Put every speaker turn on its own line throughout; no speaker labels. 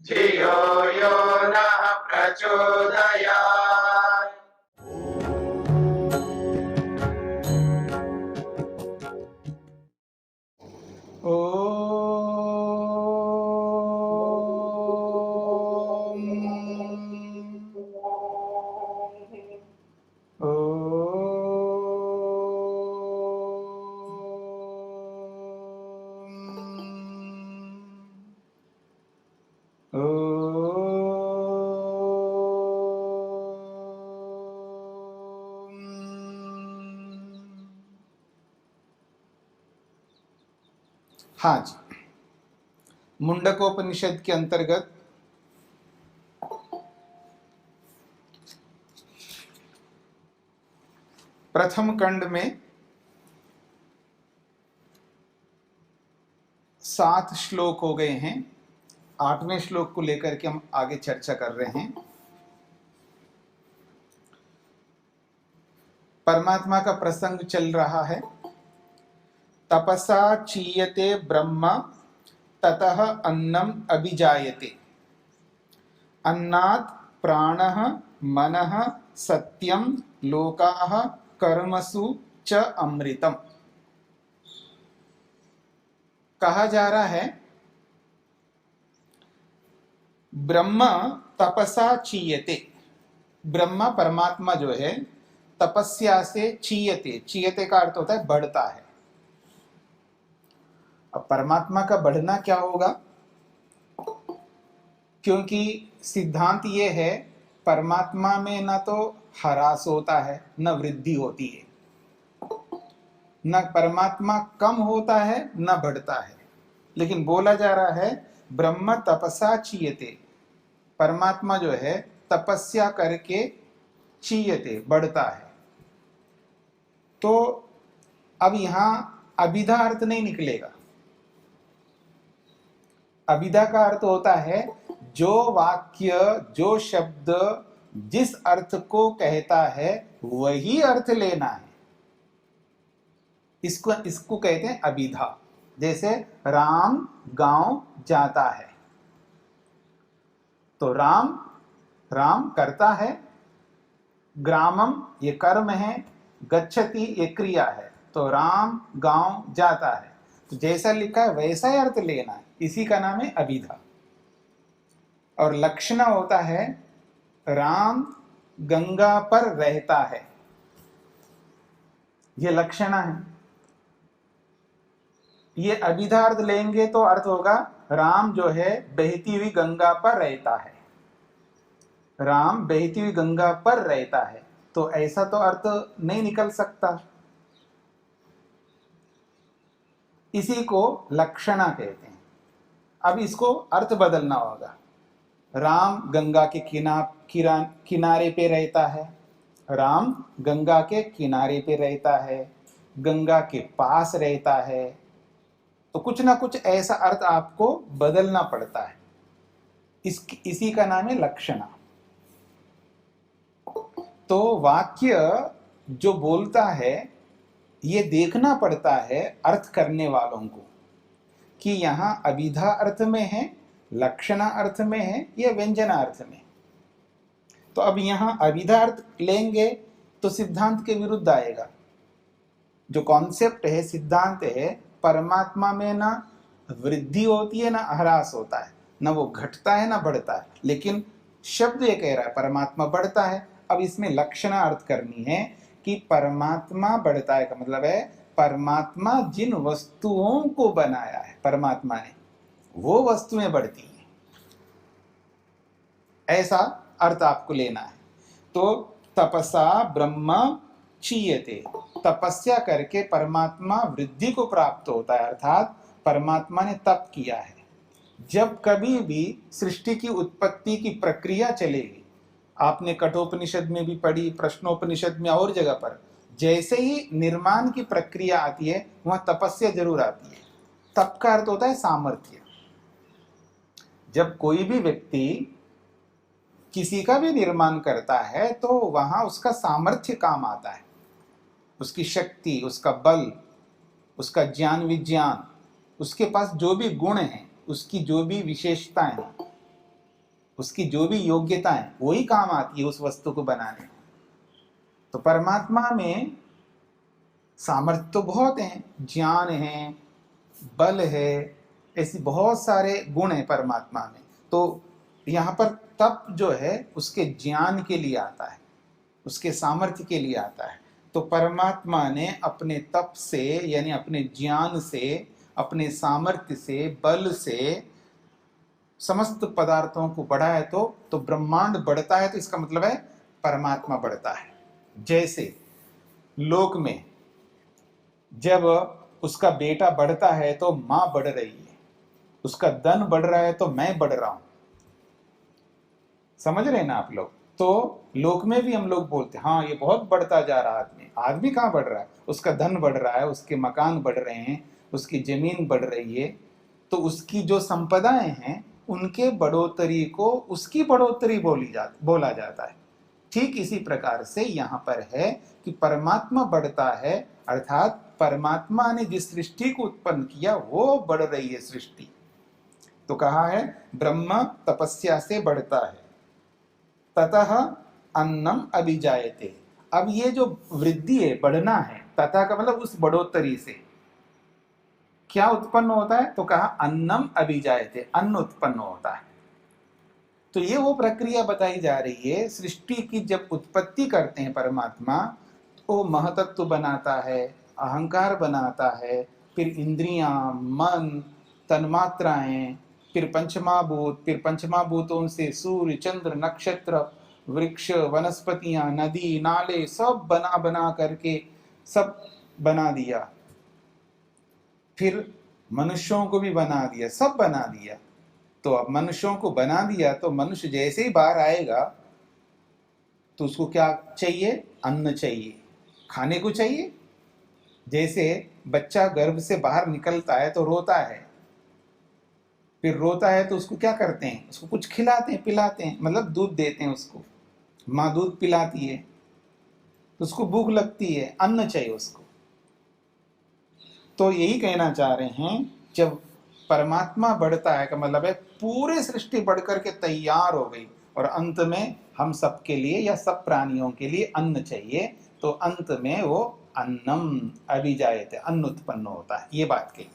धियो यो नः प्रचोदयात्।
हाँ जी, मुंडकोपनिषद के अंतर्गत प्रथम खंड में 7 श्लोक हो गए हैं। 8वें श्लोक को लेकर के हम आगे चर्चा कर रहे हैं। परमात्मा का प्रसंग चल रहा है। तपसा चीयते ब्रह्म ततः अन्नम अभिजायते। अन्नात् प्राणः मनः सत्यम लोकाः कर्मसु च अमृतम। कहा जा रहा है ब्रह्म तपसा चीयते। ब्रह्मा परमात्मा जो है तपस्या से चीयते। चीयते का अर्थ होता है बढ़ता है। अब परमात्मा का बढ़ना क्या होगा? क्योंकि सिद्धांत ये है परमात्मा में न तो ह्रास होता है न वृद्धि होती है, न परमात्मा कम होता है न बढ़ता है। लेकिन बोला जा रहा है ब्रह्म तपसा चीयते। परमात्मा जो है तपस्या करके चीयते बढ़ता है। तो अब यहां अभिधा अर्थ नहीं निकलेगा। अभिधा का अर्थ होता है जो वाक्य जो शब्द जिस अर्थ को कहता है वही अर्थ लेना है। इसको कहते हैं अभिधा। जैसे राम गांव जाता है तो राम राम करता है, ग्रामम ये कर्म है, गच्छति ये क्रिया है, तो राम गांव जाता है। तो जैसा लिखा है वैसा ही अर्थ लेना है। इसी का नाम है अभिधा। और लक्षणा होता है राम गंगा पर रहता है, ये लक्षणा है। ये अभिधा अर्थ लेंगे तो अर्थ होगा राम जो है बहती हुई गंगा पर रहता है। राम बहती हुई गंगा पर रहता है, तो ऐसा तो अर्थ नहीं निकल सकता। इसी को लक्षणा कहते हैं। अब इसको अर्थ बदलना होगा। राम गंगा के किनारे पे रहता है। राम गंगा के किनारे पे रहता है, गंगा के पास रहता है। तो कुछ ना कुछ ऐसा अर्थ आपको बदलना पड़ता है। इसी का नाम है लक्षणा। तो वाक्य जो बोलता है ये देखना पड़ता है अर्थ करने वालों को कि यहां अभिधा अर्थ में है, लक्षणा अर्थ में है या व्यंजना अर्थ में। तो अब यहां अभिधा अर्थ लेंगे तो सिद्धांत के विरुद्ध आएगा। जो कॉन्सेप्ट है, सिद्धांत है, परमात्मा में ना वृद्धि होती है ना ह्रास होता है, ना वो घटता है ना बढ़ता है। लेकिन शब्द ये कह रहा है परमात्मा बढ़ता है। अब इसमें लक्षणा अर्थ करनी है कि परमात्मा बढ़ता है का मतलब है परमात्मा जिन वस्तुओं को बनाया है परमात्मा ने वो वस्तुएं बढ़ती हैं, ऐसा अर्थ आपको लेना है। तो तपसा ब्रह्म क्षीयते। तपस्या करके परमात्मा वृद्धि को प्राप्त होता है, अर्थात परमात्मा ने तप किया है। जब कभी भी सृष्टि की उत्पत्ति की प्रक्रिया चलेगी, आपने कठोपनिषद में भी पढ़ी, प्रश्नोपनिषद में और जगह पर, जैसे ही निर्माण की प्रक्रिया आती है वहां तपस्या जरूर आती है। तप का अर्थ होता है सामर्थ्य। जब कोई भी व्यक्ति किसी का भी निर्माण करता है तो वहां उसका सामर्थ्य काम आता है, उसकी शक्ति, उसका बल, उसका ज्ञान विज्ञान, उसके पास जो भी गुण हैं, उसकी जो भी विशेषताएं हैं, उसकी जो भी योग्यता है वही काम आती है उस वस्तु को बनाने में। तो परमात्मा में सामर्थ्य तो बहुत हैं, ज्ञान है, बल है, ऐसी बहुत सारे गुण हैं परमात्मा में। तो यहाँ पर तप जो है उसके ज्ञान के लिए आता है, उसके सामर्थ्य के लिए आता है। तो परमात्मा ने अपने तप से यानी अपने ज्ञान से, अपने सामर्थ्य से, बल से समस्त पदार्थों को बढ़ाया। तो ब्रह्मांड बढ़ता है तो इसका मतलब है परमात्मा बढ़ता है। जैसे लोक में जब उसका बेटा बढ़ता है तो माँ बढ़ रही है, उसका धन बढ़ रहा है तो मैं बढ़ रहा हूं। समझ रहे हैं ना आप लोग? तो लोक में भी हम लोग बोलते हैं हाँ ये बहुत बढ़ता जा रहा आदमी। आदमी कहाँ बढ़ रहा है? उसका धन बढ़ रहा है, उसके मकान बढ़ रहे हैं, उसकी जमीन बढ़ रही है। तो उसकी जो संपदाएं हैं उनके बढ़ोतरी को उसकी बढ़ोतरी बोला जाता है। ठीक इसी प्रकार से यहाँ पर है कि परमात्मा बढ़ता है, अर्थात परमात्मा ने जिस सृष्टि को उत्पन्न किया वो बढ़ रही है सृष्टि। तो कहा है ब्रह्म तपस्या से बढ़ता है, ततः अन्नम अभिजायते। अब ये जो वृद्धि है, बढ़ना है, तथा का मतलब उस बढ़ोतरी से क्या उत्पन्न होता है? तो कहा अन्नम अभिजायते, अन्न उत्पन्न होता है। तो ये वो प्रक्रिया बताई जा रही है। सृष्टि की जब उत्पत्ति करते हैं परमात्मा तो महतत्व बनाता है, अहंकार बनाता है, फिर इंद्रियां, मन, तन्मात्राएं, फिर पंचमाभूत, फिर पंचमाभूतों से सूर्य, चंद्र, नक्षत्र, वृक्ष, वनस्पतियां, नदी, नाले सब बना बना करके सब बना दिया। फिर मनुष्यों को भी बना दिया, सब बना दिया। तो अब मनुष्यों को बना दिया तो मनुष्य जैसे ही बाहर आएगा तो उसको क्या चाहिए? अन्न चाहिए, खाने को चाहिए। जैसे बच्चा गर्भ से बाहर निकलता है तो रोता है, फिर रोता है तो उसको क्या करते हैं? उसको कुछ खिलाते हैं, पिलाते हैं, मतलब दूध देते हैं उसको। माँ दूध पिलाती है तो उसको भूख लगती है, अन्न चाहिए उसको। तो यही कहना चाह रहे हैं, जब परमात्मा बढ़ता है का मतलब है पूरे सृष्टि बढ़कर के तैयार हो गई और अंत में हम सबके लिए या सब प्राणियों के लिए अन्न चाहिए। तो अंत में वो अन्नम अभिजायते, अन्न उत्पन्न होता है। ये बात कही।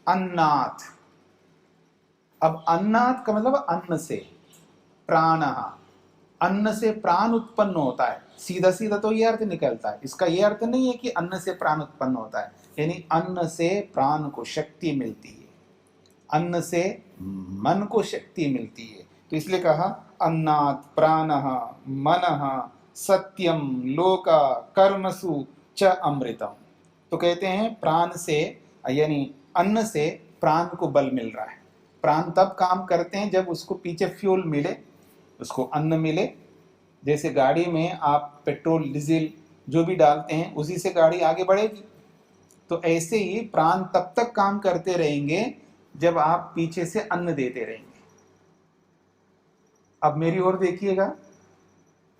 अन्नात्, अब अन्नात् का मतलब अन्न से, प्राण, अन्न से प्राण उत्पन्न होता है। सीधा सीधा तो ये अर्थ निकलता है, इसका ये अर्थ नहीं है कि अन्न से प्राण उत्पन्न होता है, यानी अन्न से प्राण को शक्ति मिलती है, अन्न से मन को शक्ति मिलती है। तो इसलिए कहा अन्नात् प्राणः मनः सत्यम लोका कर्मसु च अमृतम। तो कहते हैं प्राण से यानी अन्न से प्राण को बल मिल रहा है। प्राण तब काम करते हैं जब उसको पीछे फ्यूल मिले, उसको अन्न मिले। जैसे गाड़ी में आप पेट्रोल डीजल जो भी डालते हैं उसी से गाड़ी आगे बढ़ेगी। तो ऐसे ही प्राण तब तक काम करते रहेंगे जब आप पीछे से अन्न देते रहेंगे। अब मेरी ओर देखिएगा,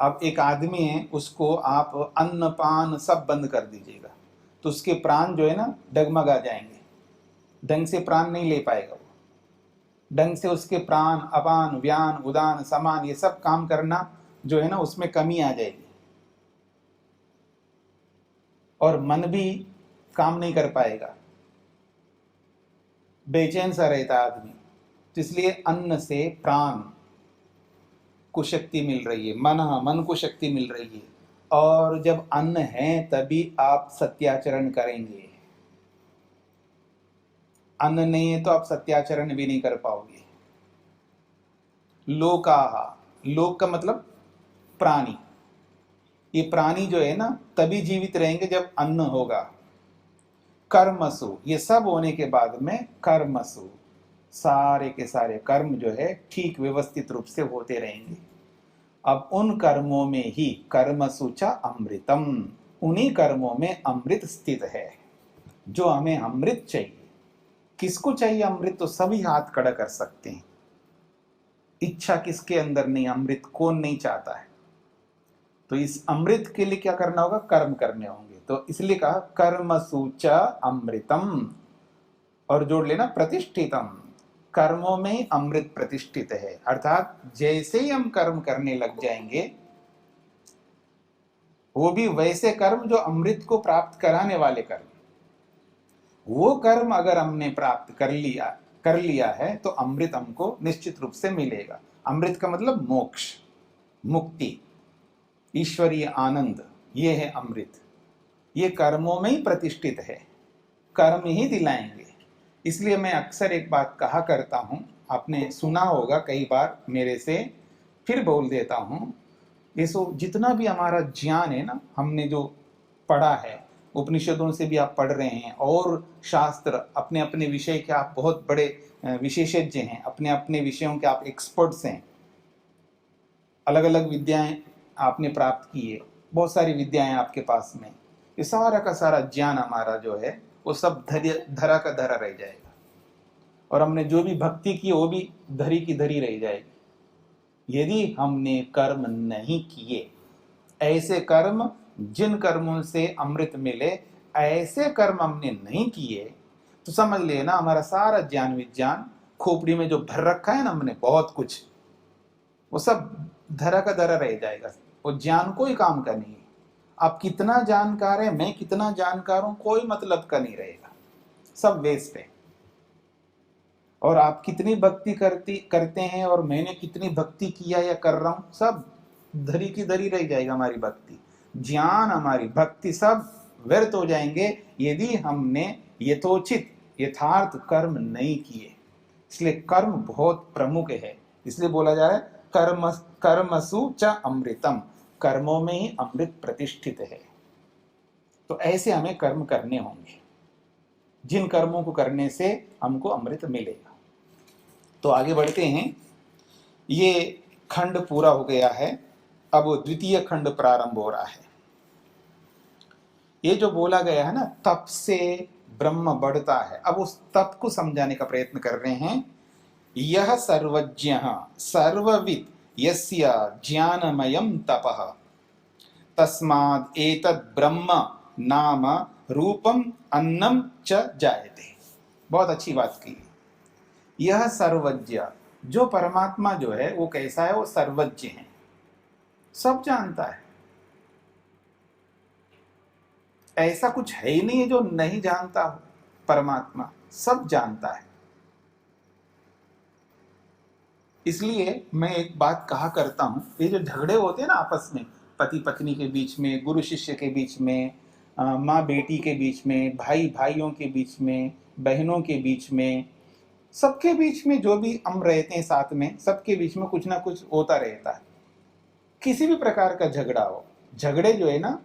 अब एक आदमी है, उसको आप अन्न पान सब बंद कर दीजिएगा तो उसके प्राण जो है ना डगमगा जाएंगे, ढंग से प्राण नहीं ले पाएगा वो। ढंग से उसके प्राण, अपान, व्यान, उदान, समान ये सब काम करना जो है ना उसमें कमी आ जाएगी और मन भी काम नहीं कर पाएगा, बेचैन सा रहता आदमी। तो इसलिए अन्न से प्राण को शक्ति मिल रही है, मन को शक्ति मिल रही है। और जब अन्न है तभी आप सत्याचरण करेंगे, अन्न नहीं है तो आप सत्याचरण भी नहीं कर पाओगे। लोकाहा, लोक का मतलब प्राणी। ये प्राणी जो है ना तभी जीवित रहेंगे जब अन्न होगा। कर्मसु, ये सब होने के बाद में कर्मसु, सारे के सारे कर्म जो है ठीक व्यवस्थित रूप से होते रहेंगे। अब उन कर्मों में ही कर्मसु च अमृतम, उन्हीं कर्मों में अमृत स्थित है। जो हमें अमृत चाहिए, किसको चाहिए अमृत? तो सभी हाथ खड़ा कर सकते हैं। इच्छा किसके अंदर नहीं? अमृत कौन नहीं चाहता है? तो इस अमृत के लिए क्या करना होगा? कर्म करने होंगे। तो इसलिए कहा कर्मसु च अमृतम, और जोड़ लेना प्रतिष्ठितम, कर्मों में ही अमृत प्रतिष्ठित है। अर्थात जैसे ही हम कर्म करने लग जाएंगे, वो भी वैसे कर्म जो अमृत को प्राप्त कराने वाले कर्म, वो कर्म अगर हमने प्राप्त कर लिया है तो अमृत हमको निश्चित रूप से मिलेगा। अमृत का मतलब मोक्ष, मुक्ति, ईश्वरीय आनंद, ये है अमृत। ये कर्मों में ही प्रतिष्ठित है, कर्म ही दिलाएंगे। इसलिए मैं अक्सर एक बात कहा करता हूं, आपने सुना होगा कई बार मेरे से, फिर बोल देता हूं, ये सो जितना भी हमारा ज्ञान है ना, हमने जो पढ़ा है, उपनिषदों से भी आप पढ़ रहे हैं, और शास्त्र, अपने अपने विषय के आप बहुत बड़े विशेषज्ञ हैं, अपने अपने विषयों के आप एक्सपर्ट्स हैं, अलग अलग विद्याएं आपने प्राप्त की है, बहुत सारी विद्याएं आपके पास में, ये सारा का सारा ज्ञान हमारा जो है वो सब धरा का धरा रह जाएगा, और हमने जो भी भक्ति की वो भी धरी की धरी रह जाएगी। यदि हमने कर्म नहीं किए, ऐसे कर्म जिन कर्मों से अमृत मिले, ऐसे कर्म हमने नहीं किए, तो समझ लेना हमारा सारा ज्ञान विज्ञान खोपड़ी में जो भर रखा है ना हमने बहुत कुछ, वो सब धरा का धरा रह जाएगा, वो ज्ञान कोई काम का नहीं है। आप कितना जानकार है, मैं कितना जानकार हूं, कोई मतलब का नहीं रहेगा, सब वेस्ट है। और आप कितनी भक्ति करते हैं और मैंने कितनी भक्ति किया या कर रहा हूं, सब धरी की धरी रह जाएगा। हमारी भक्ति, ज्ञान, हमारी भक्ति सब व्यर्थ हो जाएंगे यदि हमने यथोचित यथार्थ कर्म नहीं किए। इसलिए कर्म बहुत प्रमुख है। इसलिए बोला जा रहा है कर्मसु च अमृतम, कर्मों में ही अमृत प्रतिष्ठित है। तो ऐसे हमें कर्म करने होंगे, जिन कर्मों को करने से हमको अमृत मिलेगा। तो आगे बढ़ते हैं, ये खंड पूरा हो गया है, अब द्वितीय खंड प्रारंभ हो रहा है। ये जो बोला गया है ना, तप से ब्रह्म बढ़ता है, अब उस तप को समझाने का प्रयत्न कर रहे हैं। यह सर्वज्ञ सर्वविद यस्य ज्ञानमयं तपः तस्माद् एतद् ब्रह्म नाम रूपम अन्नम च जायते। बहुत अच्छी बात की। यह सर्वज्ञ, जो परमात्मा जो है वो कैसा है, वो सर्वज्ञ है, सब जानता है। ऐसा कुछ है ही नहीं है जो नहीं जानता हो। परमात्मा सब जानता है। इसलिए मैं एक बात कहा करता हूं, ये जो झगड़े होते हैं ना आपस में, पति पत्नी के बीच में, गुरु शिष्य के बीच में, माँ बेटी के बीच में, भाई भाइयों के बीच में, बहनों के बीच में, सबके बीच में जो भी हम रहते हैं साथ में, सबके बीच में कुछ ना कुछ होता रहता है। किसी भी प्रकार का झगड़ा हो, झगड़े जो है ना,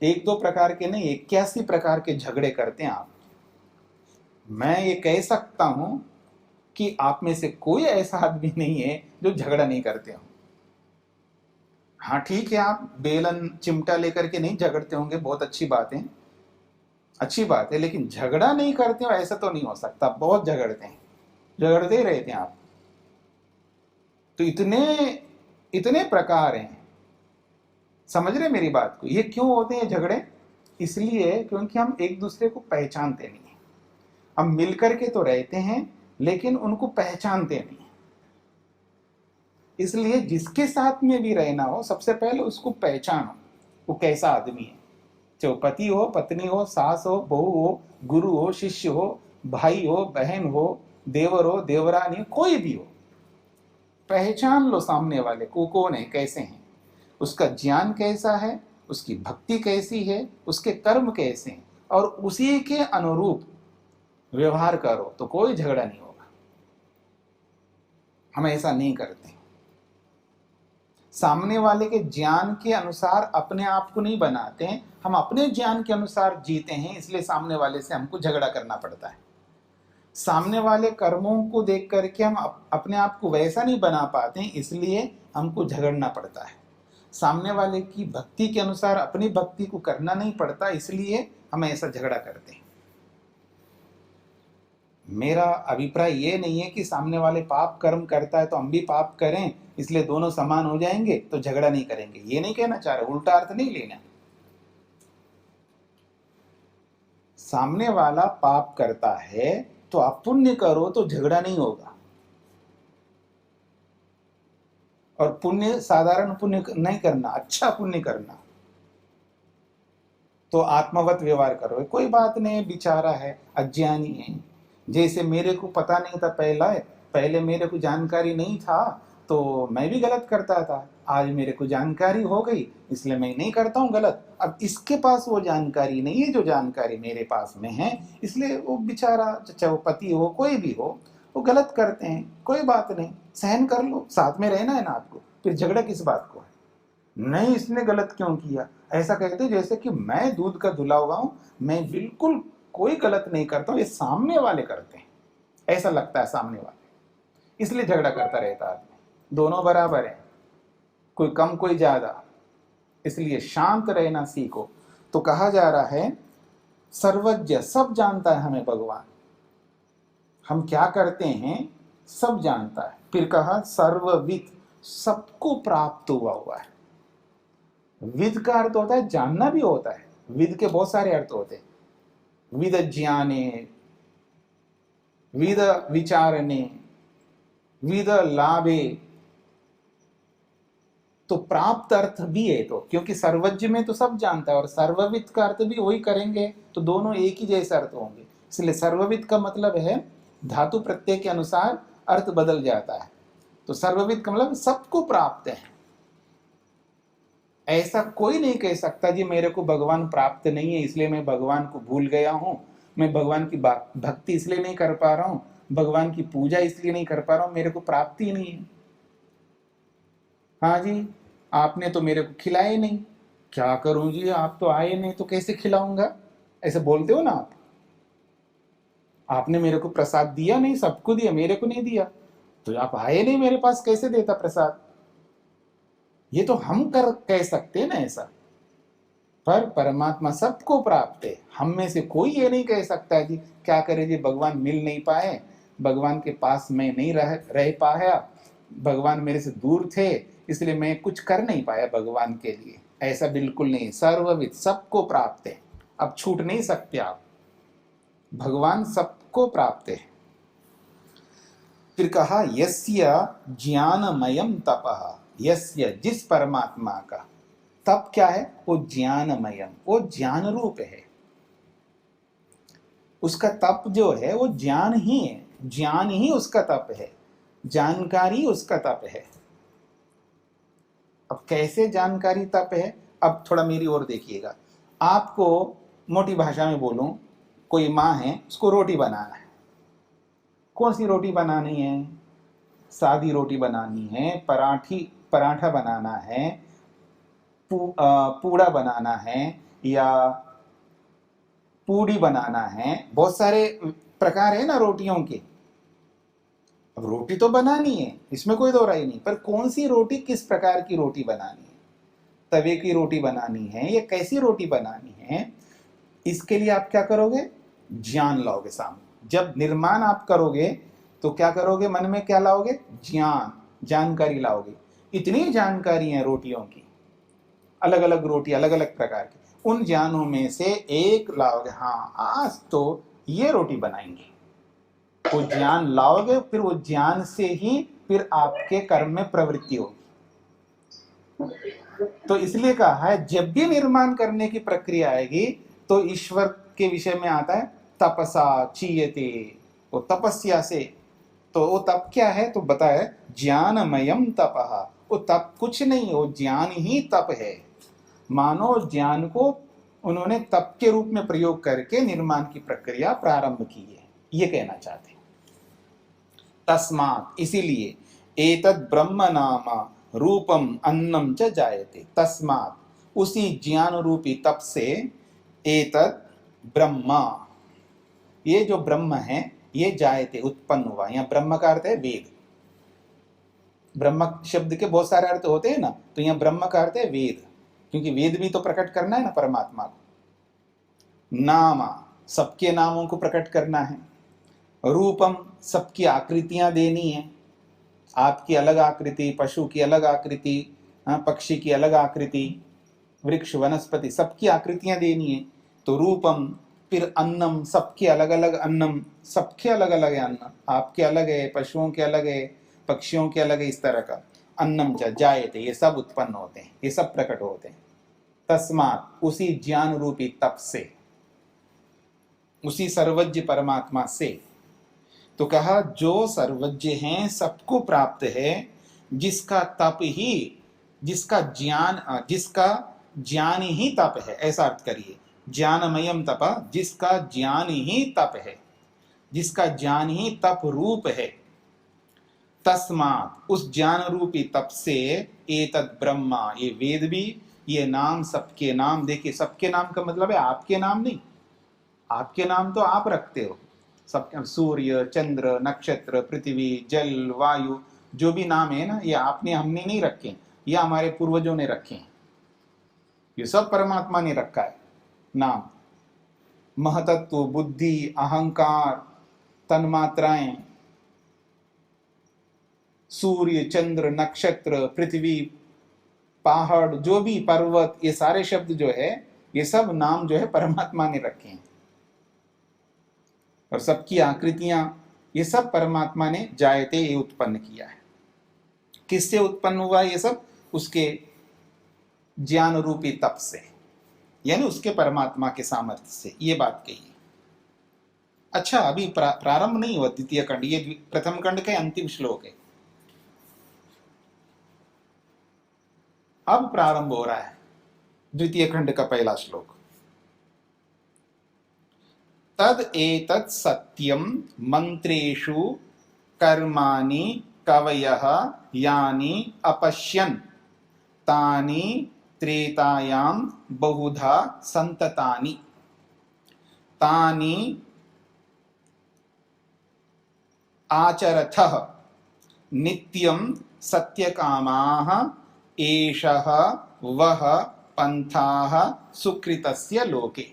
एक दो प्रकार के नहीं, 81 प्रकार के झगड़े करते हैं आप। मैं ये कह सकता हूं कि आप में से कोई ऐसा आदमी नहीं है जो झगड़ा नहीं करते हो। हाँ ठीक है, आप बेलन चिमटा लेकर के नहीं झगड़ते होंगे, बहुत अच्छी बात है, अच्छी बात है, लेकिन झगड़ा नहीं करते हो ऐसा तो नहीं हो सकता। बहुत झगड़ते हैं, झगड़ते ही रहते हैं आप। तो इतने प्रकार हैं, समझ रहे मेरी बात को। ये क्यों होते हैं झगड़े? इसलिए क्योंकि हम एक दूसरे को पहचानते नहीं हैं। हम मिलकर के तो रहते हैं लेकिन उनको पहचानते नहीं हैं। इसलिए जिसके साथ में भी रहना हो, सबसे पहले उसको पहचानो, वो कैसा आदमी है। चाहे पति हो, पत्नी हो, सास हो, बहू हो, गुरु हो, शिष्य हो, भाई हो, बहन हो, देवर हो, देवरानी, कोई भी हो, पहचान लो सामने वाले को, कौन है, कैसे हैं, उसका ज्ञान कैसा है, उसकी भक्ति कैसी है, उसके कर्म कैसे हैं, और उसी के अनुरूप व्यवहार करो तो कोई झगड़ा नहीं होगा। हम ऐसा नहीं करते। सामने वाले के ज्ञान के अनुसार अपने आप को नहीं बनाते हैं, हम अपने ज्ञान के अनुसार जीते हैं, इसलिए सामने वाले से हमको झगड़ा करना पड़ता है। सामने वाले कर्मों को देख करके हम अपने आप को वैसा नहीं बना पाते हैं, इसलिए हमको झगड़ना पड़ता है। सामने वाले की भक्ति के अनुसार अपनी भक्ति को करना नहीं पड़ता, इसलिए हम ऐसा झगड़ा करते हैं। मेरा अभिप्राय ये नहीं है कि सामने वाले पाप कर्म करता है तो हम भी पाप करें, इसलिए दोनों समान हो जाएंगे तो झगड़ा नहीं करेंगे, ये नहीं कहना चाह रहा, उल्टा अर्थ नहीं लेना। सामने वाला पाप करता है तो आप पुण्य करो तो झगड़ा नहीं होगा, और पुण्य साधारण पुण्य नहीं करना, अच्छा पुण्य करना। तो आत्मवत व्यवहार करो, कोई बात नहीं, बेचारा है, अज्ञानी है। जैसे मेरे को पता नहीं था, पहले मेरे को जानकारी नहीं था तो मैं भी गलत करता था। आज मेरे को जानकारी हो गई इसलिए मैं नहीं करता हूँ गलत। अब इसके पास वो जानकारी नहीं है जो जानकारी मेरे पास में है, इसलिए वो बेचारा, चाहे वो पति हो कोई भी हो, वो गलत करते हैं। कोई बात नहीं, सहन कर लो, साथ में रहना है ना आपको, फिर झगड़ा किस बात को है। नहीं इसने गलत क्यों किया, ऐसा कहते जैसे कि मैं दूध का धुला हुआ हूं, मैं बिल्कुल कोई गलत नहीं करता हूं, ये सामने वाले करते हैं, ऐसा लगता है सामने वाले, इसलिए झगड़ा करता रहता आदमी। दोनों बराबर है, कोई कम कोई ज्यादा, इसलिए शांत रहना सीखो। तो कहा जा रहा है सर्वज्ञ, सब जानता है हमें भगवान, हम क्या करते हैं सब जानता है। फिर कहा सर्वविद, सबको प्राप्त हुआ है। विद का अर्थ होता है जानना भी होता है, विद के बहुत सारे अर्थ होते हैं। विद ज्ञाने, विद विचारने, विद लाभे, तो प्राप्त अर्थ भी है। तो क्योंकि सर्वज्ञ में तो सब जानता है और सर्वविद का अर्थ भी वही करेंगे तो दोनों एक ही जैसे अर्थ होंगे, इसलिए सर्वविद का मतलब है धातु प्रत्यय के अनुसार अर्थ बदल जाता है। तो सर्वविद का मतलब सबको प्राप्त है। ऐसा कोई नहीं कह सकता जी मेरे को भगवान प्राप्त नहीं है इसलिए मैं भगवान को भूल गया हूं, मैं भगवान की भक्ति इसलिए नहीं कर पा रहा हूं, भगवान की पूजा इसलिए नहीं कर पा रहा हूं, मेरे को प्राप्ति ही नहीं है। हाँ जी, आपने तो मेरे को खिलाया नहीं, क्या करूं जी, आप तो आए नहीं तो कैसे खिलाऊंगा, ऐसे बोलते हो ना आप। आपने मेरे को प्रसाद दिया नहीं, सबको दिया, मेरे को नहीं दिया, तो आप आए नहीं मेरे पास, कैसे देता प्रसाद। ये तो हम कह सकते हैं ना ऐसा, पर परमात्मा सबको प्राप्त है। हम में से कोई ये नहीं कह सकता जी क्या करे जी, भगवान मिल नहीं पाए, भगवान के पास मैं नहीं रह पाया, भगवान मेरे से दूर थे इसलिए मैं कुछ कर नहीं पाया भगवान के लिए, ऐसा बिल्कुल नहीं। सर्वविद, सबको प्राप्त है, अब छूट नहीं सकते आप, भगवान सबको प्राप्त है। फिर कहा यस्य ज्ञानमयम तपः, यस्य, जिस परमात्मा का तप क्या है, वो ज्ञानमयम, वो ज्ञान रूप है। उसका तप जो है वो ज्ञान ही है, ज्ञान ही उसका तप है, जानकारी उसका तप है। अब कैसे जानकारी तप है, अब थोड़ा मेरी ओर देखिएगा। आपको मोटी भाषा में बोलूं, कोई माँ है उसको रोटी बनाना है, कौन सी रोटी बनानी है, सादी रोटी बनानी है, पराठा बनाना है, पूड़ा बनाना है या पूड़ी बनाना है, बहुत सारे प्रकार है ना रोटियों के। अब रोटी तो बनानी है, इसमें कोई दो राय नहीं, पर कौन सी रोटी, किस प्रकार की रोटी बनानी है, तवे की रोटी बनानी है या कैसी रोटी बनानी है, इसके लिए आप क्या करोगे, ज्ञान लाओगे सामने। जब निर्माण आप करोगे तो क्या करोगे, मन में क्या लाओगे, ज्ञान, जानकारी लाओगे। इतनी जानकारी है रोटियों की, अलग अलग रोटी अलग अलग प्रकार की, उन ज्ञानों में से एक लाओगे, हाँ आज तो ये रोटी बनाएंगे, वो ज्ञान लाओगे, फिर वो ज्ञान से ही फिर आपके कर्म में प्रवृत्ति होगी। तो इसलिए कहा है जब भी निर्माण करने की प्रक्रिया आएगी तो ईश्वर के विषय में आता है तपसा चीयते, वो तपस्या से। तो वो तप क्या है, तो बताया ज्ञानमयम तपः, वो तप कुछ नहीं, वो ज्ञान ही तप है। मानो ज्ञान को उन्होंने तप के रूप में प्रयोग करके निर्माण की प्रक्रिया प्रारंभ की है, ये कहना चाहते हैं। तस्मात्, इसीलिए, एतद् ब्रह्म नाम रूपम अन्नम च जायते, तस्मात्, उसी ज्ञान रूपी तप से, एतद् ब्रह्म, ये जो ब्रह्म है ये जायते, उत्पन्न हुआ। यहाँ ब्रह्म का अर्थ है वेद, ब्रह्म शब्द के बहुत सारे अर्थ होते हैं ना, तो यहाँ ब्रह्म का अर्थ है वेद, क्योंकि वेद भी तो प्रकट करना है ना परमात्मा को। नाम, सबके नामों को प्रकट करना है। रूपम, सबकी आकृतियां देनी है, आपकी अलग आकृति, पशु की अलग आकृति, पक्षी की अलग आकृति, वृक्ष वनस्पति सबकी आकृतियां देनी है, तो रूपम। फिर अन्नम, सबके अलग अलग अन्नम, सबके अलग अलग है अन्न, आपके अलग है, पशुओं के अलग है, पक्षियों के अलग है, इस तरह का। अन्नम च जायते, ये सब उत्पन्न होते हैं, ये सब प्रकट होते हैं। तस्मात्, उसी ज्ञान रूपी तप से, उसी सर्वज्ञ परमात्मा से। तो कहा जो सर्वज्ञ हैं, सबको प्राप्त है, जिसका तप ही, जिसका ज्ञान ही तप है, ऐसा अर्थ करिए। ज्ञानमयम तप, जिसका ज्ञान ही तप है, जिसका ज्ञान ही तप रूप है। तस्मात्, उस ज्ञान रूपी तप से, एतद् ब्रह्मा, ये वेद भी, ये नाम, सबके नाम। देखिए, सबके नाम का मतलब है आपके नाम नहीं, आपके नाम तो आप रखते हो, सब सूर्य, चंद्र, नक्षत्र, पृथ्वी, जल, वायु, जो भी नाम है ना, ये आपने, हमने नहीं रखे, ये हमारे पूर्वजों ने रखे हैं, ये सब परमात्मा ने रखा है नाम। महतत्व, बुद्धि, अहंकार, तन्मात्राएं, सूर्य, चंद्र, नक्षत्र, पृथ्वी, पहाड़, जो भी पर्वत, ये सारे शब्द जो है, ये सब नाम जो है परमात्मा ने रखे हैं। और सबकी आकृतियां, ये सब परमात्मा ने जायते, ये उत्पन्न किया है। किससे उत्पन्न हुआ ये सब? उसके ज्ञान रूपी तप से, यानी उसके परमात्मा के सामर्थ्य से, ये बात कही है। अच्छा, अभी प्रारंभ नहीं हुआ द्वितीय खंड, ये प्रथम खंड के अंतिम श्लोक है। अब प्रारंभ हो रहा है द्वितीय खंड का पहला श्लोक। तद एतत् सत्यम मंत्रेषु कर्माणि कवयः यानि अपश्यन् तानि त्रेतायां बहुधा संततानि तानि आचरथः नित्यं सत्यकामाः एषः वः पंथाः सुकृतस्य लोके।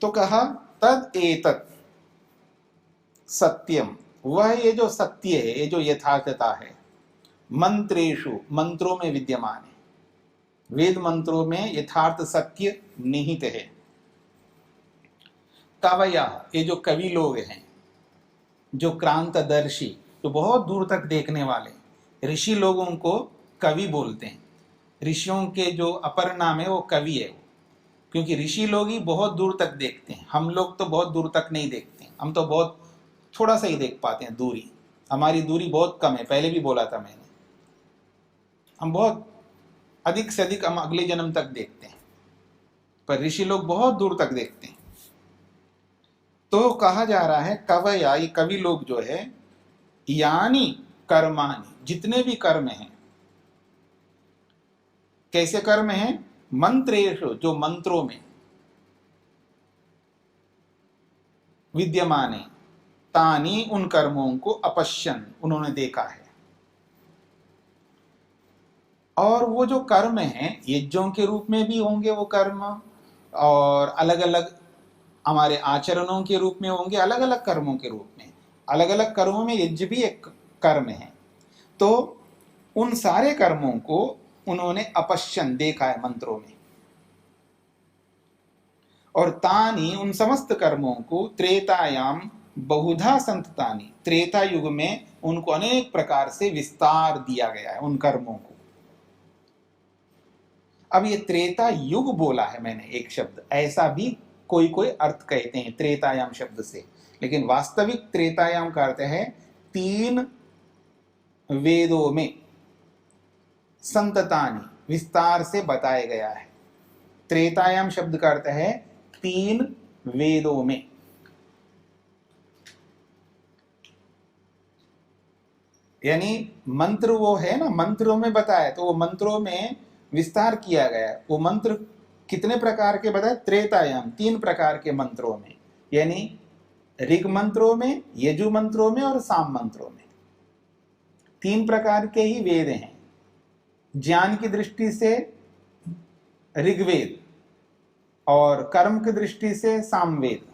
तो कहा तद एतत् सत्यम, वह ये जो सत्य है, ये जो यथार्थता है, मंत्रेषु, मंत्रों में विद्यमान है, वेद मंत्रों में यथार्थ सत्य निहित है। कवया, ये जो कवि लोग हैं, जो क्रांतदर्शी, जो बहुत दूर तक देखने वाले, ऋषि लोगों को कवि बोलते हैं। ऋषियों के जो अपर नाम है वो कवि है, क्योंकि ऋषि लोग ही बहुत दूर तक देखते हैं। हम लोग तो बहुत दूर तक नहीं देखते हैं, हम तो बहुत थोड़ा सा ही देख पाते हैं, दूरी, हमारी दूरी बहुत कम है। पहले भी बोला था मैंने, हम बहुत अधिक से अधिक हम अगले जन्म तक देखते हैं, पर ऋषि लोग बहुत दूर तक देखते हैं। तो कहा जा रहा है कवया, ये कवि लोग जो है, यानी कर्माणि, जितने भी कर्म हैं, कैसे कर्म हैं? मंत्रेषु, जो मंत्रों में विद्यमान है, तानी, उन कर्मों को, अपश्यन, उन्होंने देखा है। और वो जो कर्म हैं, यज्ञों के रूप में भी होंगे वो कर्म, और अलग अलग हमारे आचरणों के रूप में होंगे, अलग अलग कर्मों के रूप में। अलग अलग कर्मों में यज्ञ भी एक कर्म है। तो उन सारे कर्मों को उन्होंने अपश्यन, देखा है मंत्रों में। और तानी, उन समस्त कर्मों को, त्रेतायाम बहुधा संततानि, त्रेता युग में उनको अनेक प्रकार से विस्तार दिया गया है उन कर्मों को। अब ये त्रेता युग बोला है मैंने एक शब्द, ऐसा भी कोई कोई अर्थ कहते हैं त्रेतायाम शब्द से, लेकिन वास्तविक त्रेतायाम का अर्थ है 3 वेदों में संततानि, विस्तार से बताया गया है। त्रेतायाम शब्द का अर्थ है 3 वेदों में। यानी मंत्र वो है ना, मंत्रों में बताया, तो वो मंत्रों में विस्तार किया गया। वो मंत्र कितने प्रकार के बताए? त्रेतायाम, 3 प्रकार के मंत्रों में, यानी ऋग मंत्रों में, यजु मंत्रों में और साम मंत्रों में। 3 प्रकार के ही वेद हैं। ज्ञान की दृष्टि से ऋग्वेद, और कर्म की दृष्टि से सामवेद,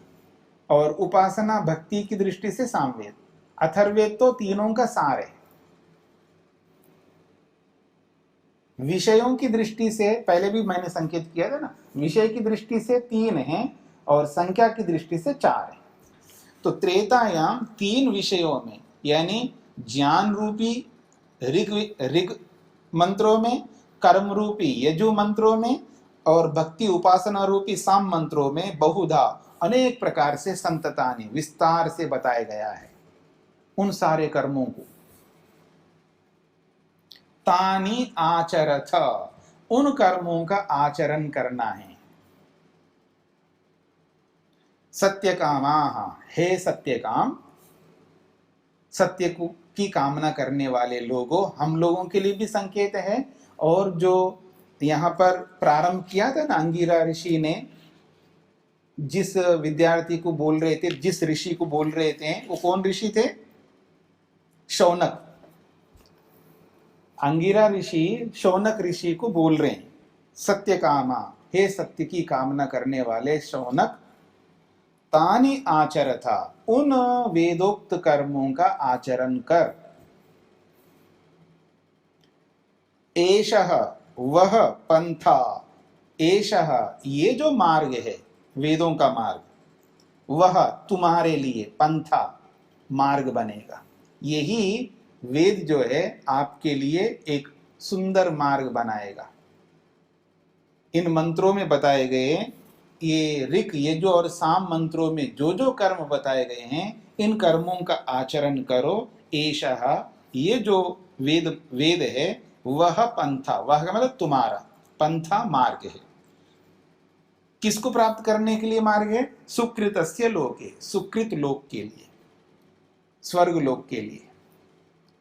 और उपासना भक्ति की दृष्टि से सामवेद। अथर्ववेद तो तीनों का सार है। विषयों की दृष्टि से पहले भी मैंने संकेत किया था ना, विषय की दृष्टि से 3 हैं और संख्या की दृष्टि से 4 है। तो त्रेतायाम 3 विषयों में, यानी ज्ञान रूपी ऋग ऋग मंत्रों में, कर्म रूपी यजु मंत्रों में और भक्ति उपासना रूपी साम मंत्रों में बहुधा अनेक प्रकार से संततानि विस्तार से बताया गया है उन सारे कर्मों को। तानि आचरथ, उन कर्मों का आचरण करना है। सत्यकामाः, हे सत्यकाम, सत्य की कामना करने वाले लोगों, हम लोगों के लिए भी संकेत है। और जो यहाँ पर प्रारंभ किया था ना अंगिरा ऋषि ने, जिस विद्यार्थी को बोल रहे थे, जिस ऋषि को बोल रहे थे, वो कौन ऋषि थे? शौनक। अंगिरा ऋषि शौनक ऋषि को बोल रहे हैं, सत्यकामा, हे सत्य की कामना करने वाले शौनक, तानि आचरथा, उन वेदोक्त कर्मों का आचरण कर। एषः, वह पंथा, एषः, ये जो मार्ग है वेदों का मार्ग, वह तुम्हारे लिए पंथा, मार्ग बनेगा। यही वेद जो है आपके लिए एक सुंदर मार्ग बनाएगा। इन मंत्रों में बताए गए ये ऋक यजु और साम मंत्रों में जो जो कर्म बताए गए हैं, इन कर्मों का आचरण करो। एषः, ये जो वेद है, वह पंथा, वह का मतलब तुम्हारा, पंथा मार्ग है। किसको प्राप्त करने के लिए मार्ग है? सुकृतस्य लोके, सुकृत लोक के लिए, स्वर्ग लोक के लिए।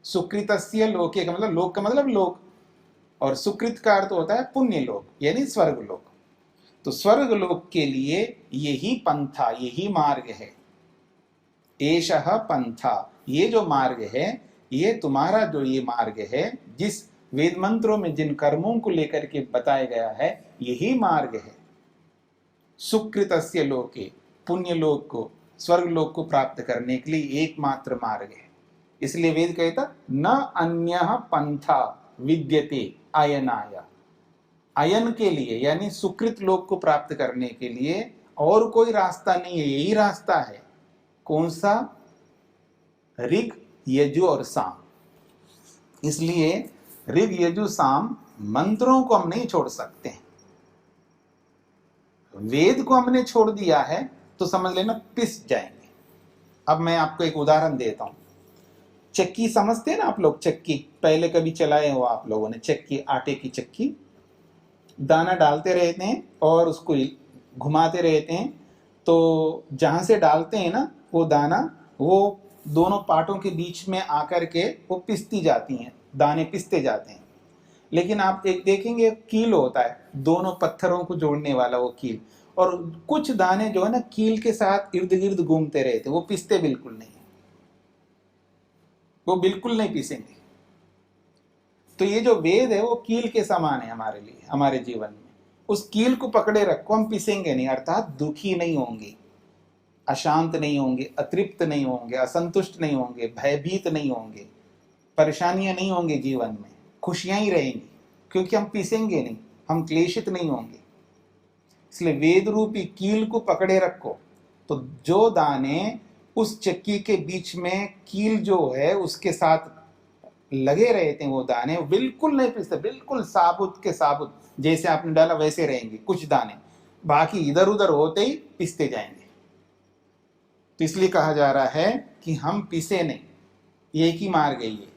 सुकृतस्य लोके का मतलब, लोक का मतलब लोक, और सुकृत का अर्थ होता है पुण्य लोक यानी स्वर्ग लोक। तो स्वर्ग लोक के लिए यही पंथा, यही मार्ग है। एषः पंथा, ये जो मार्ग है, ये तुम्हारा जो ये मार्ग है, जिस वेद मंत्रों में जिन कर्मों को लेकर के बताया गया है, यही मार्ग है सुकृतस्य लोके, पुण्य लोक को, स्वर्ग लोक को प्राप्त करने के लिए एकमात्र मार्ग है। इसलिए वेद कहता न अन्यः पंथा विद्यते अयनाय, अयन के लिए यानी सुकृत लोक को प्राप्त करने के लिए और कोई रास्ता नहीं है, यही रास्ता है। कौन सा? ऋग यजु और साम। इसलिए ऋग यजु साम मंत्रों को हम नहीं छोड़ सकते। वेद को हमने छोड़ दिया है तो समझ लेना पिस जाएंगे। अब मैं आपको एक उदाहरण देता हूं। चक्की समझते हैं ना आप लोग? चक्की पहले कभी चलाए हो आप लोगों ने? चक्की, आटे की चक्की, दाना डालते रहते हैं और उसको घुमाते रहते हैं। तो जहां से डालते हैं ना वो दाना, वो दोनों पार्टों के बीच में आकर के वो पिसती जाती हैं, दाने पिसते जाते हैं। लेकिन आप एक देखेंगे कील होता है, दोनों पत्थरों को जोड़ने वाला वो कील, और कुछ दाने जो है ना कील के साथ इर्द गिर्द घूमते रहते, वो पिसते बिल्कुल नहीं, वो बिल्कुल नहीं पिसेंगे। तो ये जो वेद है वो कील के समान है हमारे लिए, हमारे जीवन में। उस कील को पकड़े रखो, हम पिसेंगे नहीं, अर्थात दुखी नहीं होंगे, अशांत नहीं होंगे, अतृप्त नहीं होंगे, असंतुष्ट नहीं होंगे, भयभीत नहीं होंगे, परेशानियां नहीं होंगे जीवन में, खुशियां ही रहेंगी, क्योंकि हम पिसेंगे नहीं, हम क्लेशित नहीं होंगे। इसलिए वेद रूपी कील को पकड़े रखो। तो जो दाने उस चक्की के बीच में कील जो है उसके साथ लगे रहते हैं, वो दाने बिल्कुल नहीं पिसते, बिल्कुल साबुत के साबुत, जैसे आपने डाला वैसे रहेंगे कुछ दाने, बाकी इधर उधर होते ही पिसते जाएंगे। तो इसलिए कहा जा रहा है कि हम पिसे नहीं, एक ही मार्ग है ये,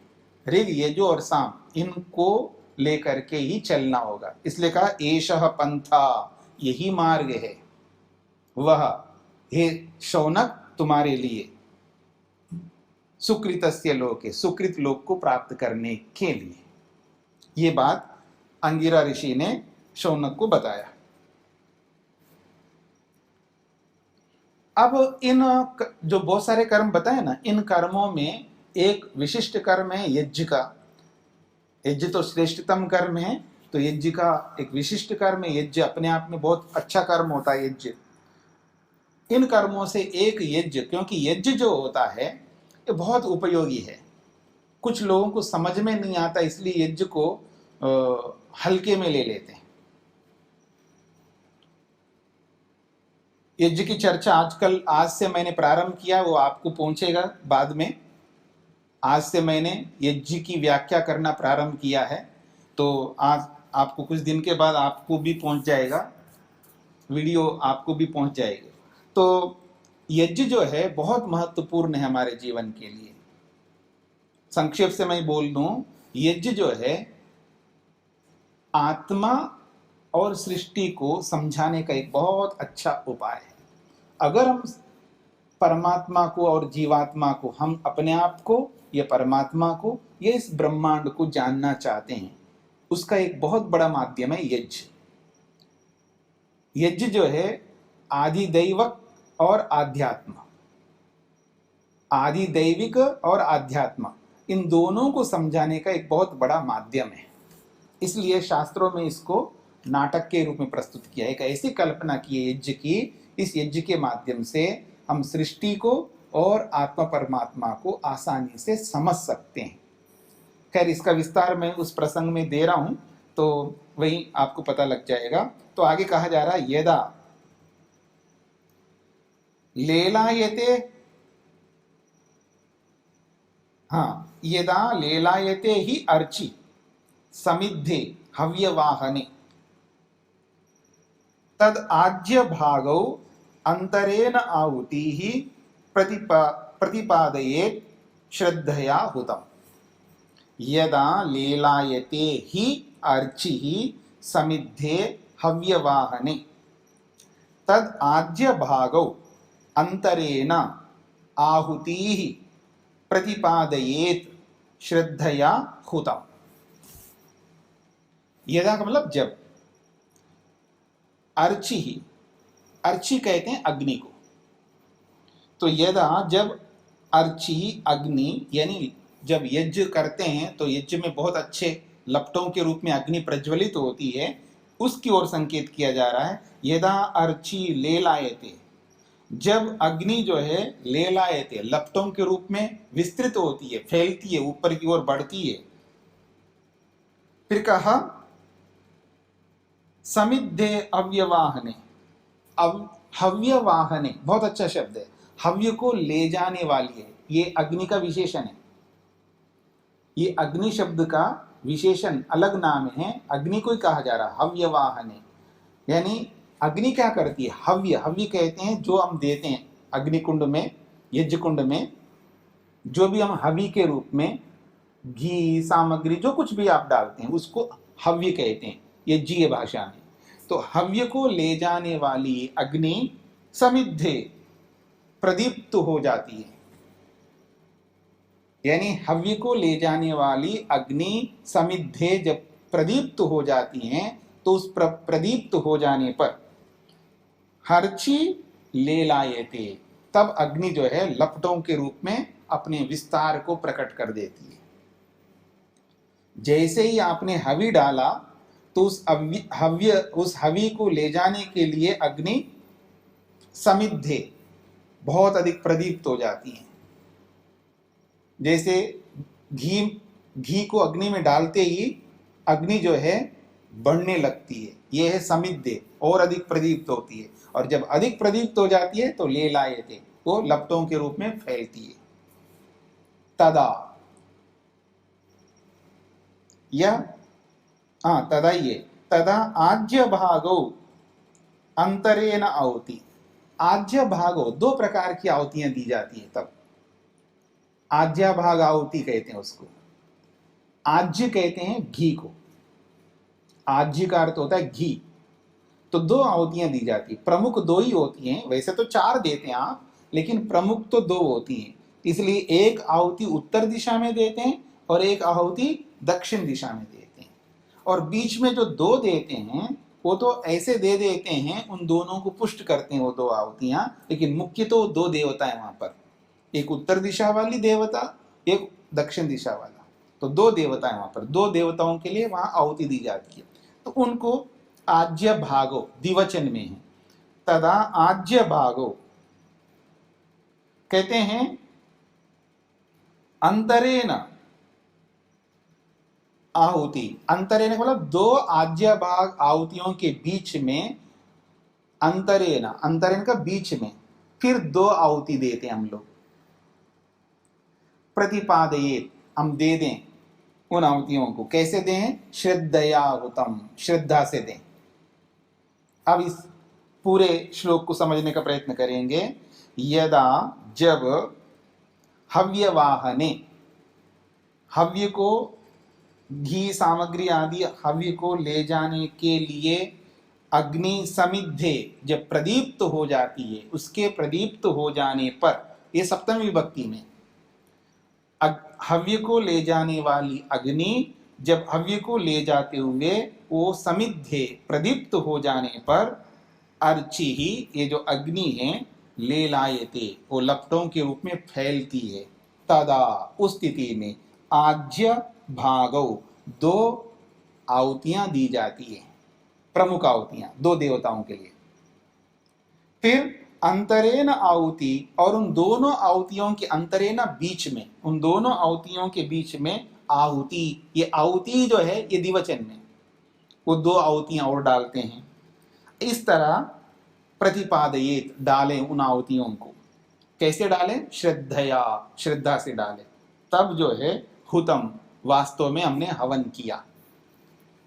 ऋग यजु और साम, इनको लेकर के ही चलना होगा। इसलिए कहा एषः पंथा, यही मार्ग है, वह हे शौनक तुम्हारे लिए, सुकृतस्य लोके, सुकृत लोक को प्राप्त करने के लिए। ये बात अंगिरा ऋषि ने शौनक को बताया। अब इन जो बहुत सारे कर्म बताए ना, इन कर्मों में एक विशिष्ट कर्म है यज्ञ का। यज्ञ तो श्रेष्ठतम कर्म है, तो यज्ञ का एक विशिष्ट कर्म है। यज्ञ अपने आप में बहुत अच्छा कर्म होता है यज्ञ। इन कर्मों से एक यज्ञ, क्योंकि यज्ञ जो होता है ये बहुत उपयोगी है। कुछ लोगों को समझ में नहीं आता, इसलिए यज्ञ को हल्के में ले लेते हैं। यज्ञ की चर्चा आज से मैंने प्रारंभ किया, वो आपको पहुंचेगा बाद में। आज से मैंने यज्ञ की व्याख्या करना प्रारंभ किया है, तो आज आपको कुछ दिन के बाद आपको भी पहुंच जाएगा, वीडियो आपको भी पहुंच जाएगी। तो यज्ञ जो है बहुत महत्वपूर्ण है हमारे जीवन के लिए। संक्षेप से मैं बोल दूं, यज्ञ जो है आत्मा और सृष्टि को समझाने का एक बहुत अच्छा उपाय है। अगर हम परमात्मा को और जीवात्मा को, हम अपने आप को या परमात्मा को या इस ब्रह्मांड को जानना चाहते हैं, उसका एक बहुत बड़ा माध्यम है यज्ञ। यज्ञ जो है आदि दैवक और आध्यात्म, आदि दैविक और आध्यात्म, इन दोनों को समझाने का एक बहुत बड़ा माध्यम है। इसलिए शास्त्रों में इसको नाटक के रूप में प्रस्तुत किया है। एक ऐसी कल्पना की है यज्ञ की, इस यज्ञ के माध्यम से हम सृष्टि को और आत्मा परमात्मा को आसानी से समझ सकते हैं। खैर, इसका विस्तार मैं उस प्रसंग में दे रहा हूं, तो वही आपको पता लग जाएगा। तो आगे कहा जा रहा है, यदा लेलायते, हाँ, यदा लेलायते ही अर्चि समिद्धे हव्यवाहने तद आज्य भागौ अंतरेण आहुतिः प्रतिपादयेत् श्रद्धया हुतम्। यदा लेलायते हि अर्चिः समिद्धे हव्यवाहने तद आज्य भागौ अंतरेण आहुतिः प्रतिपादयेत् श्रद्धया हुतम्। यदा का मतलब जब, अर्ची ही, अर्ची कहते हैं अग्नि को। तो यदा जब अर्ची अग्नि, यानी जब यज्ञ करते हैं तो यज्ञ में बहुत अच्छे लपटों के रूप में अग्नि प्रज्वलित होती है, उसकी ओर संकेत किया जा रहा है। यदा अर्ची लेलायते, जब अग्नि जो है लेलायते लपटों के रूप में विस्तृत होती है, फैलती है, ऊपर की ओर बढ़ती है। फिर कहा समिद्धे अव्यवाहने, हव्यवाहने बहुत अच्छा शब्द है, हव्य को ले जाने वाली है, ये अग्नि का विशेषण है। ये अग्नि शब्द का विशेषण अलग नाम है, अग्नि को ही कहा जा रहा हव्यवाहने। यानी अग्नि क्या करती है, हव्य, हव्य कहते हैं जो हम देते हैं अग्नि कुंड में, यज्ञ कुंड में, जो भी हम हवि के रूप में घी सामग्री जो कुछ भी आप डालते हैं उसको हव्य कहते हैं यज्ञीय भाषा में। तो हव्य को ले जाने वाली अग्नि समिद्धे प्रदीप्त हो जाती है, यानी हव्य को ले जाने वाली अग्नि समिद्धे जब प्रदीप्त हो जाती हैं, तो उस प्रदीप्त हो जाने पर हर्ची लेलायते, तब अग्नि जो है लपटों के रूप में अपने विस्तार को प्रकट कर देती है। जैसे ही आपने हवि डाला तो उस हवि को ले जाने के लिए अग्नि समिद्धे बहुत अधिक प्रदीप्त हो जाती है। जैसे घी को अग्नि में डालते ही अग्नि जो है बढ़ने लगती है, यह है समिद्धे, और अधिक प्रदीप्त होती है। और जब अधिक प्रदीप्त हो जाती है तो लेलायते, वो लपटों के रूप में फैलती है। तदा, यह तदा, ये तदा आज्य भागो अंतरेण आहुति, आज्य भागो, दो प्रकार की आहुतियां दी जाती है। तब आज्या भाग आहुति कहते हैं उसको। आज्य कहते हैं घी को, आज्य का अर्थ होता है घी। तो दो आहुतियां दी जाती है, प्रमुख दो ही होती हैं, वैसे तो चार देते हैं आप, लेकिन प्रमुख तो दो होती हैं। इसलिए एक आहुति उत्तर दिशा में देते हैं और एक आहुति दक्षिण दिशा में देते हैं। और बीच में जो दो देते हैं वो तो ऐसे दे देते हैं, उन दोनों को पुष्ट करते हैं वो दो आहुतियां, लेकिन मुख्य तो दो देवता है वहां पर, एक उत्तर दिशा वाली देवता, एक दक्षिण दिशा वाला। तो दो देवता है वहां पर, दो देवताओं के लिए वहां आहुति दी जाती है। तो उनको आज्य भागो द्विवचन में है, तदा आज्य भागो कहते हैं अंतरेण आहुति। अंतरेण मतलब दो आज्य भाग आहुतियों के बीच में, अंतरेण, अंतरेण का बीच में फिर दो आहुति देते हैं हम लोग। प्रतिपादयेत, हम दे दें उन आहुतियों को। कैसे दें? श्रद्धया हुतम, श्रद्धा से दें। अब इस पूरे श्लोक को समझने का प्रयत्न करेंगे। यदा, जब, हव्यवाहने, हव्य को, घी सामग्री आदि हव्य को ले जाने के लिए अग्नि समिद्धे जब प्रदीप्त हो जाती है, उसके प्रदीप्त हो जाने पर, ये सप्तमी विभक्ति में, हव्य को ले जाने वाली अग्नि जब हव्य को ले जाते हुए वो समिद्धे प्रदीप्त हो जाने पर, अर्ची ही, ये जो अग्नि है, ले लायते, वो लपटों के रूप में फैलती है। तदा, उस स्थिति में, आज्य भागो, दो आहुतियां दी जाती है, प्रमुख आहुतियां दो देवताओं के लिए। फिर अंतरेण आहुति, और उन दोनों आहुतियों के अंतरेण बीच में, उन दोनों आहुतियों के बीच में आहुति, ये आहुति जो है ये द्विवचन में, वो दो आहुतियां और डालते हैं। इस तरह प्रतिपादयेत, डालें उन आहुतियों को। कैसे डालें? श्रद्धया, श्रद्धा से डालें। तब जो है हुतम, वास्तव में हमने हवन किया।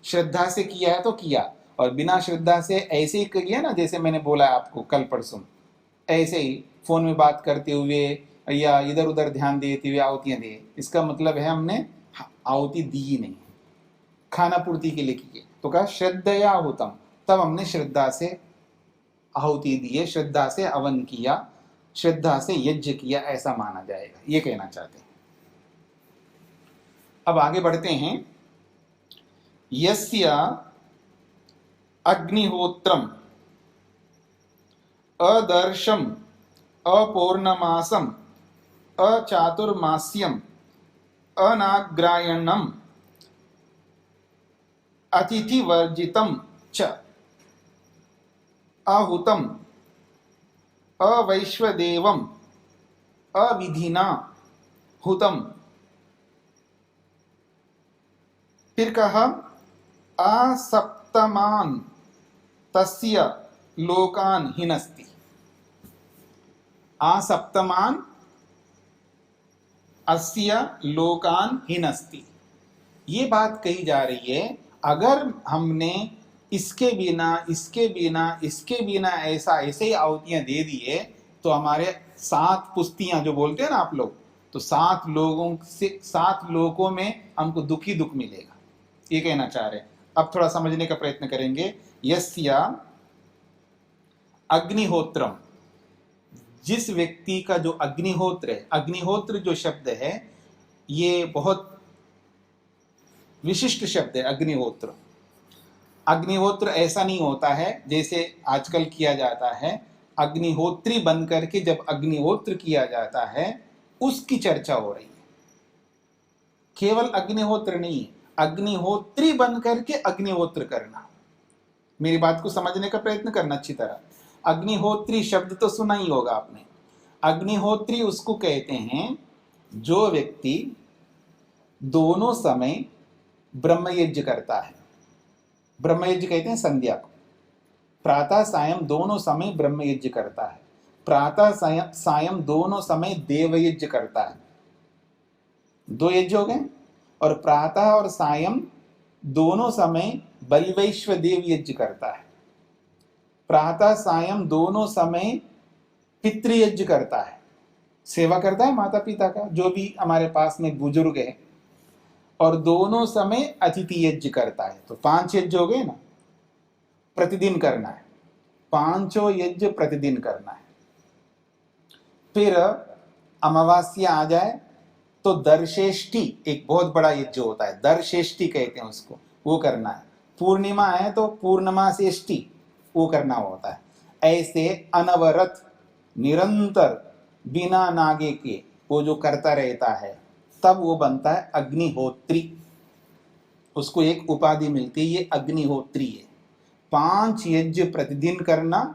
श्रद्धा से किया है तो किया, और बिना श्रद्धा से ऐसे ही किया ना, जैसे मैंने बोला आपको कल परसों, ऐसे ही फोन में बात करते हुए या इधर उधर ध्यान देते हुए आहुतियां दिए, इसका मतलब है हमने आहुति दी नहीं, खाना पूर्ति के लिए किए। तो कहा श्रद्धया हुतम, तब हमने श्रद्धा से आहुति दी है, श्रद्धा से हवन किया, श्रद्धा से यज्ञ किया, ऐसा माना जाएगा, ये कहना चाहते हैं। अब आगे बढ़ते हैं। यस्य अग्निहोत्रम अदर्शम अपौर्णमासम अचातुर्मास्यम अनाग्रायणम अतिथिवर्जितम च अहुतम अवैश्वदेवम अविधिना हुतम। फिर कहा असप्तमान तस्य लोकान हिनस्ति। असप्तमान अस्य लोकान हिनस्ति, ये बात कही जा रही है, अगर हमने इसके बिना इसके बिना इसके बिना ऐसा ऐसे ही आहुतियां दे दिए तो हमारे 7 पुस्तियां जो बोलते हैं ना आप लोग, तो 7 लोगों से 7 लोगों में हमको दुख ही दुख मिलेगा, ये कहना चाह रहे हैं। अब थोड़ा समझने का प्रयत्न करेंगे। यस्य अग्निहोत्रम, जिस व्यक्ति का जो अग्निहोत्र है, अग्निहोत्र जो शब्द है ये बहुत विशिष्ट शब्द है। अग्निहोत्र, अग्निहोत्र ऐसा नहीं होता है जैसे आजकल किया जाता है। अग्निहोत्री बन करके जब अग्निहोत्र किया जाता है उसकी चर्चा हो रही है, केवल अग्निहोत्र नहीं, अग्निहोत्री बन करके अग्निहोत्र करना। मेरी बात को समझने का प्रयत्न करना अच्छी तरह। अग्निहोत्री शब्द तो सुना ही होगा आपने। अग्निहोत्री उसको कहते हैं जो व्यक्ति दोनों समय ब्रह्मयज्ञ करता है। ब्रह्मयज्ञ कहते हैं संध्या को, प्रातः सायं दोनों समय ब्रह्मयज्ञ करता है, प्रातः सायं दोनों समय देवयज्ञ करता है। 2 यज्ञ हो गए। और प्रातः और सायं दोनों समय बलिवैश्व देव यज्ञ करता है, प्रातः सायं दोनों समय पितृयज्ञ करता है, सेवा करता है माता पिता का, जो भी हमारे पास में बुजुर्ग है, और दोनों समय अतिथि यज्ञ करता है। तो 5 यज्ञ हो गए ना, प्रतिदिन करना है, 5 यज्ञ प्रतिदिन करना है। फिर अमावास्या आ जाए तो दर्शेष्टि, एक बहुत बड़ा यज्ञ होता है, दर्शेष्टि कहते हैं उसको, वो करना है। पूर्णिमा है तो पूर्णमासेष्टि, वो करना होता है। ऐसे अनवरत निरंतर बिना नागे के वो जो करता रहता है, तब वो बनता है अग्निहोत्री। उसको एक उपाधि मिलती है, ये अग्निहोत्री है। 5 यज्ञ प्रतिदिन करना,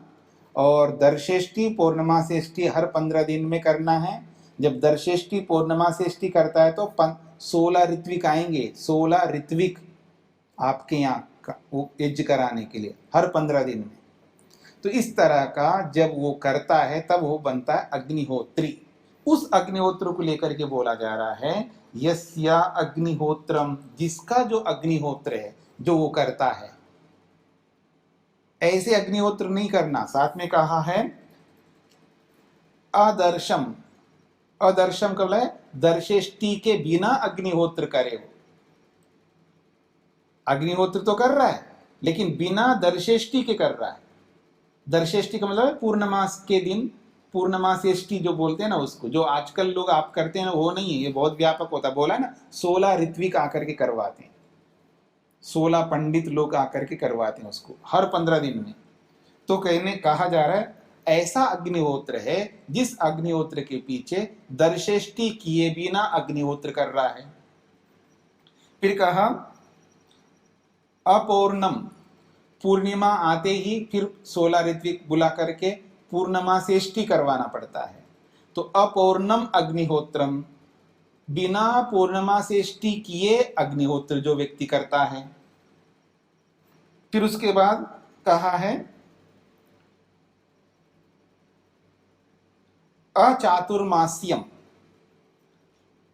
और दर्शेष्टि पूर्णमासेष्टि हर 15 दिन में करना है। जब दर्शेष्टि पूर्णमासेष्टि करता है तो 16 ऋत्विक आएंगे, 16 ऋत्विक आपके यहाँ वो यज्ञ कराने के लिए हर 15 दिन में। तो इस तरह का जब वो करता है तब वो बनता है अग्निहोत्री। उस अग्निहोत्र को लेकर के बोला जा रहा है यस्या अग्निहोत्रम, जिसका जो अग्निहोत्र है, जो वो करता है। ऐसे अग्निहोत्र नहीं करना। साथ में कहा है अदर्शम, अदर्शम कब है, दर्शेष्टि के बिना अग्निहोत्र करे। वो अग्निहोत्र तो कर रहा है लेकिन बिना दर्शेष्टि के कर रहा है। दर्शेष्टि का मतलब है पूर्णमास के दिन, पूर्णमासेष्टि जो बोलते हैं ना उसको, जो आजकल लोग आप करते हैं ना वो नहीं है, ये बहुत व्यापक होता है। बोला ना 16 ऋत्विक आकर के करवाते हैं, 16 पंडित लोग आकर के करवाते हैं उसको हर 15 दिन में। तो कहने कहा जा रहा है ऐसा अग्निहोत्र है जिस अग्निहोत्र के पीछे दर्शेष्टि किए बिना अग्निहोत्र कर रहा है। फिर कहा अपौर्णम, पूर्णिमा आते ही फिर 16 ऋत्विक बुला करके पूर्णमासेष्टि करवाना पड़ता है। तो अपौर्णम अग्निहोत्रम, बिना पूर्णमासेष्टि किए अग्निहोत्र जो व्यक्ति करता है। फिर उसके बाद कहा है अचातुर्मास्यम,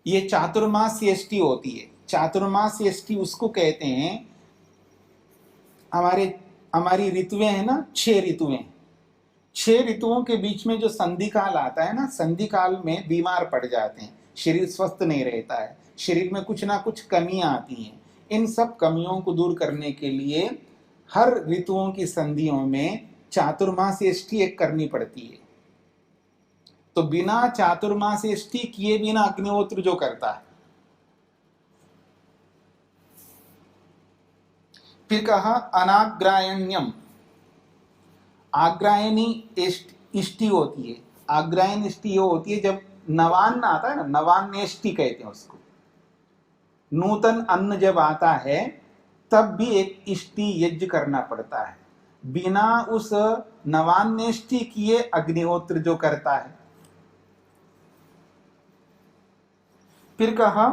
ये चातुर्मास्यष्टि होती है। चातुर्मास्यष्टि उसको कहते हैं, हमारी ऋतुएं है ना, 6 ऋतुएं, 6 ऋतुओं के बीच में जो संधि काल आता है ना, संधि काल में बीमार पड़ जाते हैं, शरीर स्वस्थ नहीं रहता है, शरीर में कुछ ना कुछ कमियां आती हैं। इन सब कमियों को दूर करने के लिए हर ऋतुओं की संधियों में चातुर्मास्यष्टि एक करनी पड़ती है। तो बिना चातुर्मास्यष्टि किए बिना अग्निहोत्र जो करता है। फिर कहा अनाग्रायण्यम, आग्रायणी इष्टि होती है। आग्रायण इष्टि होती है जब नवान्न आता है ना, नवान्नेष्टि कहते हैं उसको। नूतन अन्न जब आता है तब भी एक इष्टि यज्ञ करना पड़ता है। बिना उस नवान्नेष्टि किए अग्निहोत्र जो करता है। फिर कहा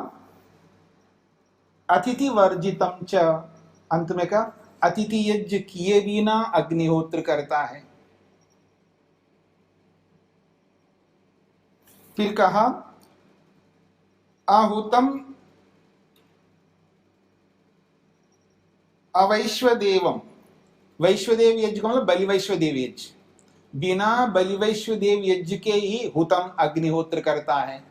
अतिथि वर्जितम च, अंत में कहा अतिथि यज्ञ किए बिना अग्निहोत्र करता है। फिर कहा आहुतम अवैश्वदेवम, वैश्वदेव यज्ञ का मतलब बलि वैश्वदेव यज्ञ, बिना बलि वैश्वदेव यज्ञ के ही हुतम अग्निहोत्र करता है।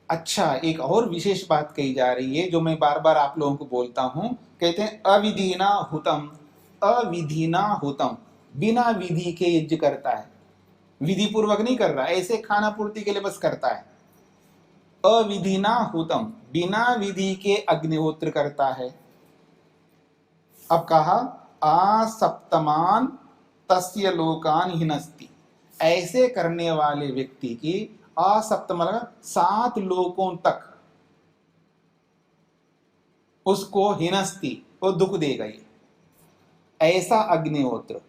अच्छा, एक और विशेष बात कही जा रही है जो मैं बार बार आप लोगों को बोलता हूं। कहते हैं अविधिना हुतम, अविधिना हुतम, बिना विधि के यज्ञ करता है, विधि पूर्वक नहीं कर रहा, ऐसे खाना पूर्ति के लिए बस करता है। अविधिना हुतम, बिना विधि के अग्निहोत्र करता है। अब कहा आसप्तमान तस्य लोकान हिनस्ति, ऐसे करने वाले व्यक्ति की असप्तम 7 लोकों तक उसको हिनस्ति, वो दुख देगा। ये ऐसा अग्निहोत्र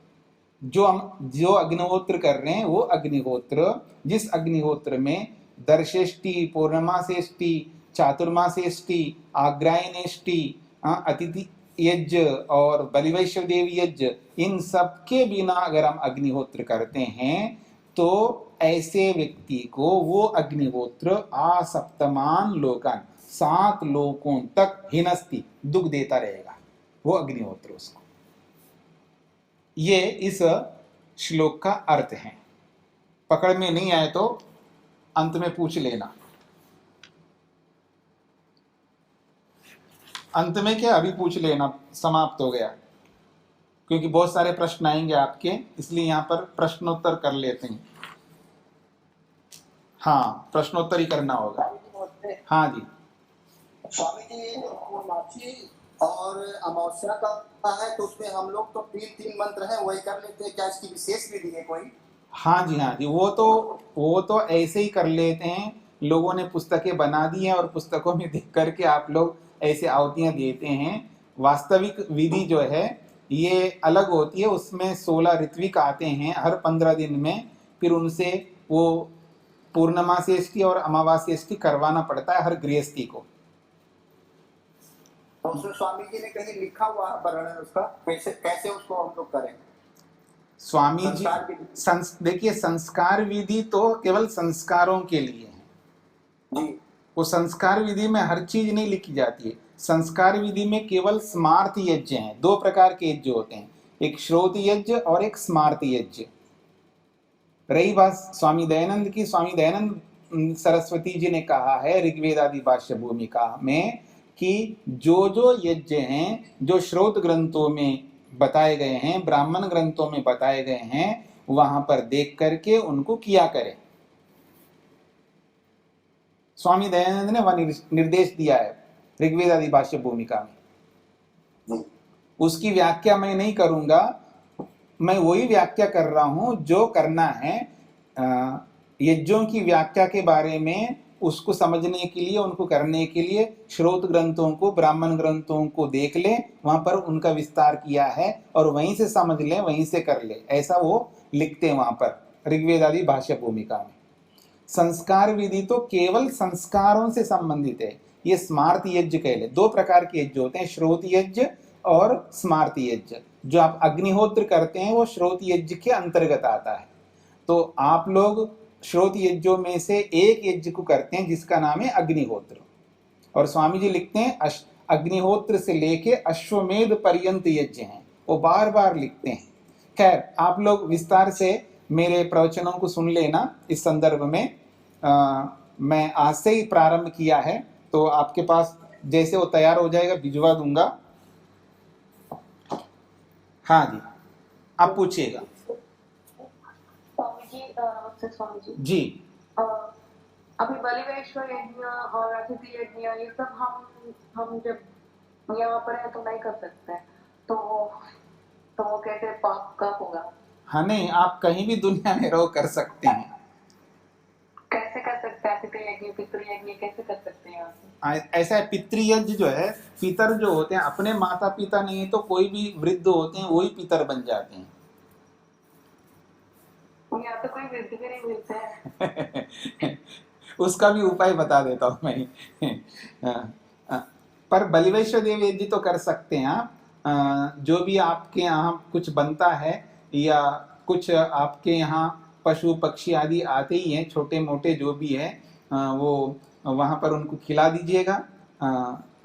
जो अग्निहोत्र कर रहे हैं, वो अग्निहोत्र जिस अग्निहोत्र में दर्शेष्टि, पूर्णमासेष्टि, चातुर्मासेष्टि, आग्रायणेष्टि, अतिथि यज्ञ और बलिवैश्वदेव यज्ञ, इन सब के बिना अगर हम अग्निहोत्र करते हैं तो ऐसे व्यक्ति को वो अग्निहोत्र आसप्तमान लोकान, 7 लोकों तक हिनस्ति, दुख देता रहेगा वो अग्निहोत्र उसको। ये इस श्लोक का अर्थ है। पकड़ में नहीं आए तो अंत में पूछ लेना। अंत में क्या, अभी पूछ लेना, समाप्त हो गया, क्योंकि बहुत सारे प्रश्न आएंगे आपके, इसलिए यहां पर प्रश्नोत्तर कर लेते हैं। हाँ, प्रश्नोत्तर ही करना होगा। हाँ जी
स्वामी जी, पूर्णमासी और अमावस्या का है तो उसमें हम लोग तो 3 मंत्र हैं वही कर लेते हैं, क्या इसकी विशेष विधि है कोई?
हाँ जी, हाँ जी, वो तो ऐसे ही कर लेते हैं। लोगों ने पुस्तकें बना दी हैं और पुस्तकों में देख करके आप लोग ऐसे आहुतियां देते हैं। वास्तविक विधि जो है ये अलग होती है। उसमें 16 ऋत्विक आते हैं हर 15 दिन में, फिर उनसे वो पूर्णमासेष्टि और अमावास्येष्टि करवाना पड़ता है हर गृहस्थी को।
तो उसमें स्वामी जी ने कहीं लिखा हुआ वर्णन उसका, कैसे उसको हम लोग करें?
स्वामी जी
संस्कार विधि।
देखिए, संस्कार विधि तो केवल संस्कारों के लिए है।
जी
वो संस्कार विधि में हर चीज नहीं लिखी जाती है। संस्कार विधि में केवल स्मार्त यज्ञ हैं। दो प्रकार के यज्ञ होते हैं, एक श्रोत यज्ञ और एक स्मार्त यज्ञ। रही बात स्वामी दयानंद की, स्वामी दयानंद सरस्वती जी ने कहा है ऋग्वेद आदि भाष्य भूमिका में कि जो जो यज्ञ हैं, जो श्रोत ग्रंथों में बताए गए हैं, ब्राह्मण ग्रंथों में बताए गए हैं, वहां पर देख करके उनको किया करें। स्वामी दयानंद ने वह निर्देश दिया है ऋग्वेद आदि भाष्य भूमिका में। उसकी व्याख्या मैं नहीं करूंगा, मैं वही व्याख्या कर रहा हूं जो करना है। यज्ञों की व्याख्या के बारे में उसको समझने के लिए, उनको करने के लिए श्रोत ग्रंथों को, ब्राह्मण ग्रंथों को देख ले, वहां पर उनका विस्तार किया है और वहीं से समझ ले, वहीं से कर ले, ऐसा वो लिखते हैं वहां पर ऋग्वेद आदि भाष्य भूमिका में। संस्कार विधि तो केवल संस्कारों से संबंधित है। ये स्मार्त यज्ञ कह ले। दो प्रकार के यज्ञ होते हैं, श्रोत यज्ञ और स्मार्त यज्ञ। जो आप अग्निहोत्र करते हैं वो श्रोत यज्ञ के अंतर्गत आता है। तो आप लोग श्रोत यज्ञों में से एक यज्ञ को करते हैं जिसका नाम है अग्निहोत्र। और स्वामी जी लिखते हैं अग्निहोत्र से लेके अश्वमेध पर्यंत यज्ञ हैं, वो बार बार लिखते हैं। खैर, आप लोग विस्तार से मेरे प्रवचनों को सुन लेना। इस संदर्भ में मैं आज से ही प्रारंभ किया है, तो आपके पास जैसे वो तैयार हो जाएगा भिजवा दूंगा। हाँ जी, आप पूछिएगा।
स्वामी जी नमस्ते। स्वामी जी
जी,
अभी बलिवेश्वर यज्ञ और अतिथि यज्ञ ये सब हम जब यहाँ पर है तो नहीं कर सकते, तो वो कहते हैं पाप का होगा।
हाँ, नहीं, आप कहीं भी दुनिया में रहो कर सकते हैं।
कैसे कर सकते हैं? अतिथि यज्ञ पितृ यज्ञ कैसे कर सकते हैं यहाँ से?
ऐसा है, पितृयज्ञ जो है, पितर जो होते हैं अपने माता पिता नहीं तो कोई भी वृद्ध होते हैं वही पितर बन जाते हैं।
यहाँ तो कोई वृद्ध भी नहीं मिलते हैं।
उसका भी उपाय बता देता हूँ मैं। पर बलिवेश्वर देव यज्ञ तो कर सकते हैं आप। जो भी आपके यहाँ कुछ बनता है या कुछ आपके यहाँ पशु पक्षी आदि आते ही हैं, छोटे मोटे जो भी है, वो वहां पर उनको खिला दीजिएगा,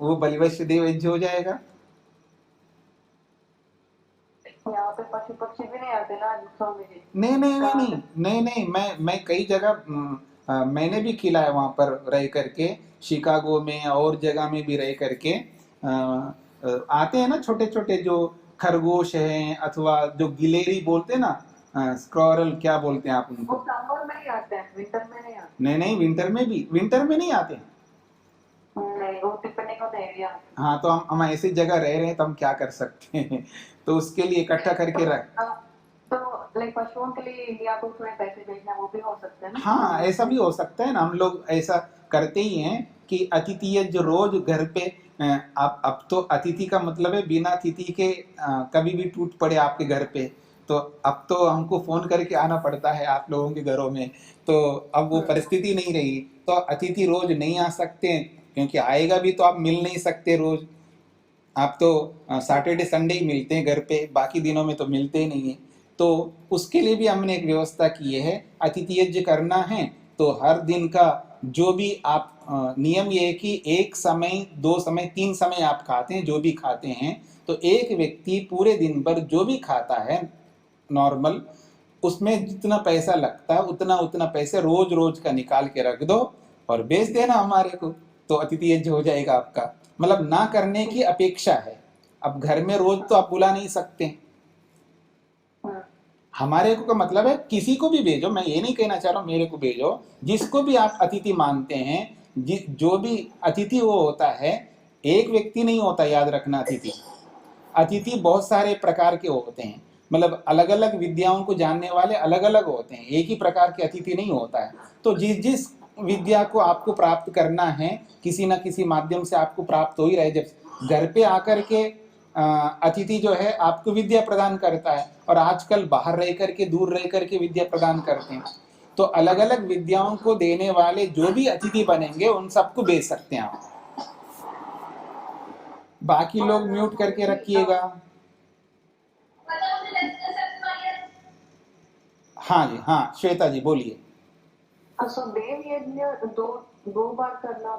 वो बलिवेश्वर देव यज्ञ हो जाएगा।
यहाँ पे पशु पक्षी भी नहीं आते ना स्वामी जी?
नहीं नहीं नहीं नहीं नहीं नहीं, मैं कई जगह मैंने भी खिलाया वहां पर रह करके, शिकागो में और जगह में भी रह करके। आते हैं ना छोटे छोटे जो खरगोश हैं, अथवा जो गिलेरी बोलते हैं ना, स्क्रोरल क्या बोलते हैं आप उनको?
वो समर में ही आते हैं, विंटर में नहीं आते।
नहीं नहीं, विंटर में नहीं आते हैं।
नहीं, वो टिप्पणी को दे दिया।
हाँ, तो हम ऐसी जगह रह रहे हैं तो हम क्या कर सकते हैं। तो उसके लिए इकट्ठा करके रख,
तो लाइक पशुओं के लिए इंडिया को थोड़े पैसे भेजना वो भी हो सकता है ना?
हाँ, ऐसा भी हो सकता है ना। हम लोग ऐसा करते ही हैं कि अतिथि यज्ञ रोज घर पे, अब तो अतिथि का मतलब है बिना अतिथि के कभी भी टूट पड़े आपके घर पे, तो अब तो हमको फोन करके आना पड़ता है आप लोगों के घरों में। तो अब वो परिस्थिति नहीं रही, तो अतिथि रोज नहीं आ सकते, क्योंकि आएगा भी तो आप मिल नहीं सकते रोज। आप तो सैटरडे संडे ही मिलते हैं घर पे, बाकी दिनों में तो मिलते ही नहीं है। तो उसके लिए भी हमने एक व्यवस्था की है। अतिथि यज्ञ करना है तो हर दिन का जो भी आप नियम ये है कि एक समय, दो समय, तीन समय आप खाते हैं, जो भी खाते हैं, तो एक व्यक्ति पूरे दिन भर जो भी खाता है नॉर्मल, उसमें जितना पैसा लगता है उतना पैसे रोज रोज का निकाल के रख दो और बेच देना हमारे को, तो अतिथि यज्ञ हो जाएगा आपका। मतलब ना करने की अपेक्षा है। अब घर में रोज तो आप बुला नहीं सकते, हमारे को का मतलब है किसी को भी भेजो। मैं ये नहीं कहना चाह रहा हूँ मेरे को भेजो, जिसको भी आप अतिथि मानते हैं। जो भी अतिथि वो होता है, एक व्यक्ति नहीं होता, याद रखना। अतिथि बहुत सारे प्रकार के होते हैं, मतलब अलग अलग विद्याओं को जानने वाले अलग अलग होते हैं, एक ही प्रकार के अतिथि नहीं होता है। तो जिस विद्या को आपको प्राप्त करना है, किसी ना किसी माध्यम से आपको प्राप्त हो ही रहे। जब घर पे आकर के अतिथि जो है आपको विद्या प्रदान करता है, और आजकल बाहर रह करके, दूर रह करके विद्या प्रदान करते हैं, तो अलग अलग विद्याओं को देने वाले जो भी अतिथि बनेंगे उन सबको भेज सकते हैं आप। बाकी लोग म्यूट करके रखिएगा। हाँ जी, हाँ श्वेता जी बोलिए।
सो देव यज्ञ दो बार करना,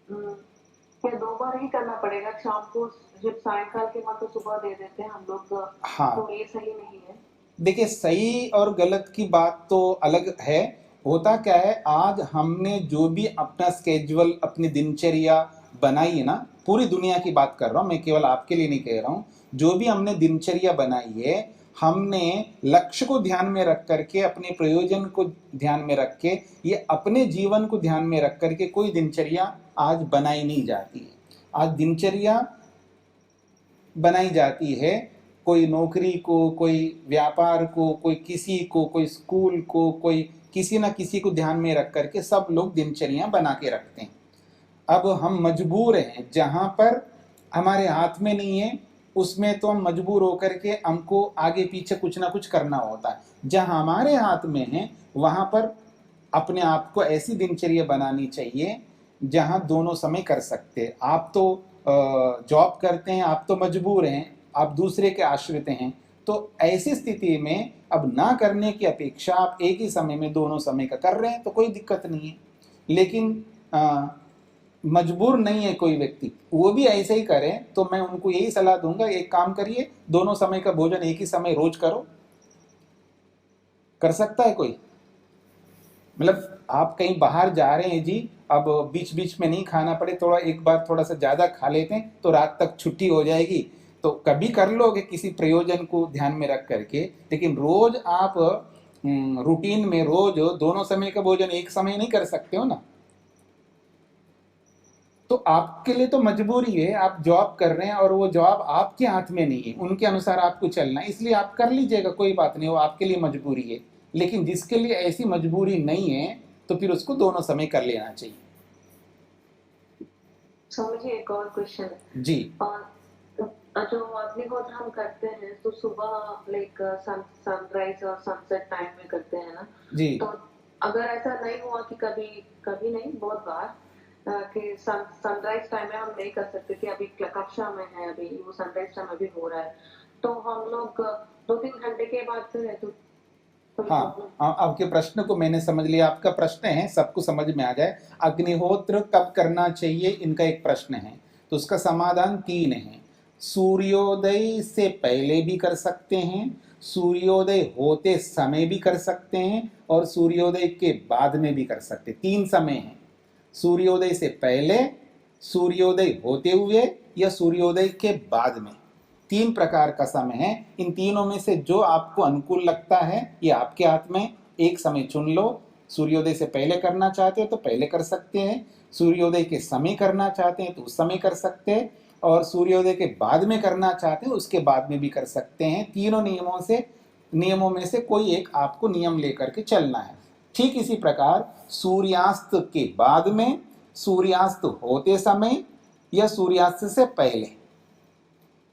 क्या 2 बार ही करना पड़ेगा? शाम को जब सायंकाल के बाद तो सुबह दे देते हैं हम लोग,
हाँ
तो ये सही नहीं है?
देखिए, सही और गलत की बात तो अलग है। होता क्या है, आज हमने जो भी अपना स्केड्यूल, अपनी दिनचर्या बनाई है ना, पूरी दुनिया की बात कर रहा हूँ मैं, केवल आपके लिए नहीं कह रहा हूँ। जो भी हमने दिनचर्या बनाई है, हमने लक्ष्य को ध्यान में रख करके, अपने प्रयोजन को ध्यान में रख के, ये अपने जीवन को ध्यान में रख करके कोई दिनचर्या आज बनाई नहीं जाती है। आज दिनचर्या बनाई जाती है कोई नौकरी को, कोई व्यापार को, कोई किसी को, कोई स्कूल को, कोई किसी ना किसी को ध्यान में रख करके सब लोग दिनचर्या बना के रखते हैं। अब हम मजबूर हैं, जहाँ पर हमारे हाथ में नहीं है उसमें तो हम मजबूर होकर के हमको आगे पीछे कुछ ना कुछ करना होता है। जहाँ हमारे हाथ में है वहाँ पर अपने आप को ऐसी दिनचर्या बनानी चाहिए जहाँ दोनों समय कर सकते हैं। आप तो जॉब करते हैं, आप तो मजबूर हैं, आप दूसरे के आश्रित हैं, तो ऐसी स्थिति में अब ना करने की अपेक्षा आप एक ही समय में दोनों समय का कर रहे हैं तो कोई दिक्कत नहीं है। लेकिन मजबूर नहीं है कोई व्यक्ति, वो भी ऐसे ही करें तो मैं उनको यही सलाह दूंगा, एक काम करिए, दोनों समय का भोजन एक ही समय रोज करो। कर सकता है कोई? मतलब आप कहीं बाहर जा रहे हैं जी, अब बीच बीच में नहीं खाना पड़े, थोड़ा एक बार थोड़ा सा ज़्यादा खा लेते हैं तो रात तक छुट्टी हो जाएगी, तो कभी कर लोगे किसी प्रयोजन को ध्यान में रख करके। लेकिन रोज आप रूटीन में रोज दोनों समय का भोजन एक समय नहीं कर सकते हो ना। तो आपके लिए तो मजबूरी है, आप जॉब कर रहे हैं और वो जॉब आपके हाथ में नहीं है, उनके अनुसार आपको चलना है, इसलिए आप कर लीजिएगा, कोई बात नहीं, वो आपके लिए मजबूरी है। लेकिन जिसके लिए ऐसी मजबूरी नहीं है तो फिर उसको दोनों समय कर लेना चाहिए।
मुझे एक और क्वेश्चन है
जी।
जो अग्निहोत्र हम करते हैं तो सुबह लाइक सनराइज और सनसेट टाइम में करते हैं ना
जी।
तो अगर ऐसा नहीं हुआ कि कभी कभी नहीं बहुत बार कि सनराइज टाइम में हम नहीं कर सकते कि अभी कक्षा में है, अभी वो सनराइज टाइम अभी हो रहा है, तो हम लोग 2-3 घंटे के बाद करें तो
हाँ, आपके प्रश्न को मैंने समझ लिया। आपका प्रश्न है, सबको समझ में आ जाए, अग्निहोत्र कब करना चाहिए, इनका एक प्रश्न है। तो उसका समाधान 3 है। सूर्योदय से पहले भी कर सकते हैं, सूर्योदय होते समय भी कर सकते हैं, और सूर्योदय के बाद में भी कर सकते हैं। 3 समय हैं, सूर्योदय से पहले, सूर्योदय होते हुए, या सूर्योदय के बाद में। 3 प्रकार का समय है। इन तीनों में से जो आपको अनुकूल लगता है ये आपके हाथ में, एक समय चुन लो। सूर्योदय से पहले करना चाहते हो तो पहले कर सकते हैं, सूर्योदय के समय करना चाहते हैं तो उस समय कर सकते हैं, और सूर्योदय के बाद में करना चाहते हैं उसके बाद में भी कर सकते हैं। तीनों नियमों में से कोई एक आपको नियम लेकर के चलना है। ठीक इसी प्रकार सूर्यास्त के बाद में, सूर्यास्त होते समय, या सूर्यास्त से पहले,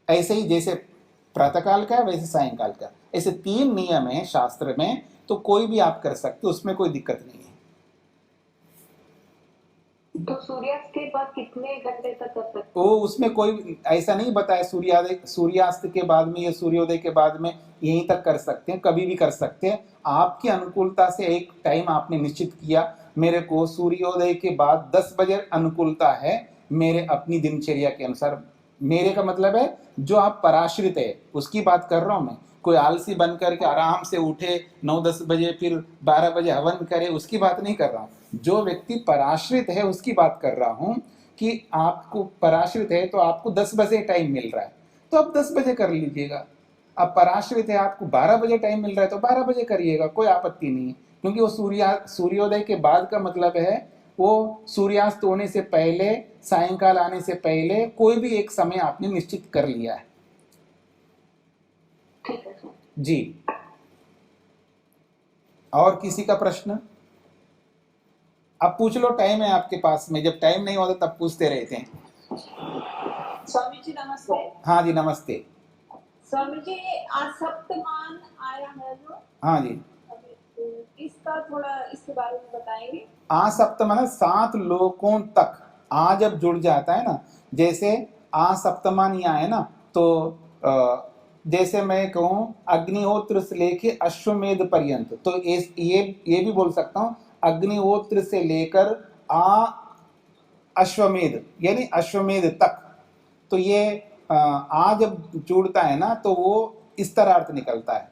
ऐसे ही जैसे प्रातःकाल का वैसे सायंकाल का, ऐसे 3 नियम है शास्त्र में, तो कोई भी आप कर सकते हो, उसमें कोई दिक्कत नहीं है।
तो सूर्यास्त के बाद कितने घंटे तक कर सकते?
वो उसमें कोई ऐसा नहीं बताया सूर्यास्त के बाद में या सूर्योदय के बाद में, यहीं तक कर सकते हैं, कभी भी कर सकते हैं। आपकी अनुकूलता से एक टाइम आपने निश्चित किया, मेरे को सूर्योदय के बाद 10 बजे अनुकूलता है, मेरे अपनी दिनचर्या के अनुसार। मेरे का मतलब है जो आप पराश्रित है उसकी बात कर रहा हूँ मैं। कोई आलसी बन करके आराम से उठे 9-10 बजे फिर 12 बजे हवन करे, उसकी बात नहीं कर रहा हूँ। जो व्यक्ति पराश्रित है उसकी बात कर रहा हूँ कि आपको पराश्रित है तो आपको 10 बजे टाइम मिल रहा है तो आप 10 बजे कर लीजिएगा। अब पराश्रित है, आपको 12 बजे टाइम मिल रहा है तो 12 बजे करिएगा, कोई आपत्ति नहीं है। क्योंकि वो सूर्योदय के बाद का मतलब है वो सूर्यास्त होने से पहले, सायंकाल आने से पहले कोई भी एक समय आपने निश्चित कर लिया है।
ठीक है
जी। और किसी का प्रश्न? अब पूछ लो, टाइम है आपके पास में, जब टाइम नहीं होता तब पूछते रहते हैं।
स्वामी जी नमस्ते।
हाँ जी नमस्ते।
स्वामी जी आज सप्तमान आया है जो,
हाँ जी,
इसका थोड़ा इसके बारे में बताएंगे?
आ सप्तमान 7 लोकों तक आ जब जुड़ जाता है ना, जैसे आ सप्तमान यहाँ है ना, तो जैसे मैं कहूँ अग्निहोत्र से लेके अश्वमेध पर्यंत, तो ये भी बोल सकता हूँ अग्निहोत्र से लेकर अश्वमेध यानी अश्वमेध तक। तो ये जब जुड़ता है ना तो वो इस तरह अर्थ निकलता है,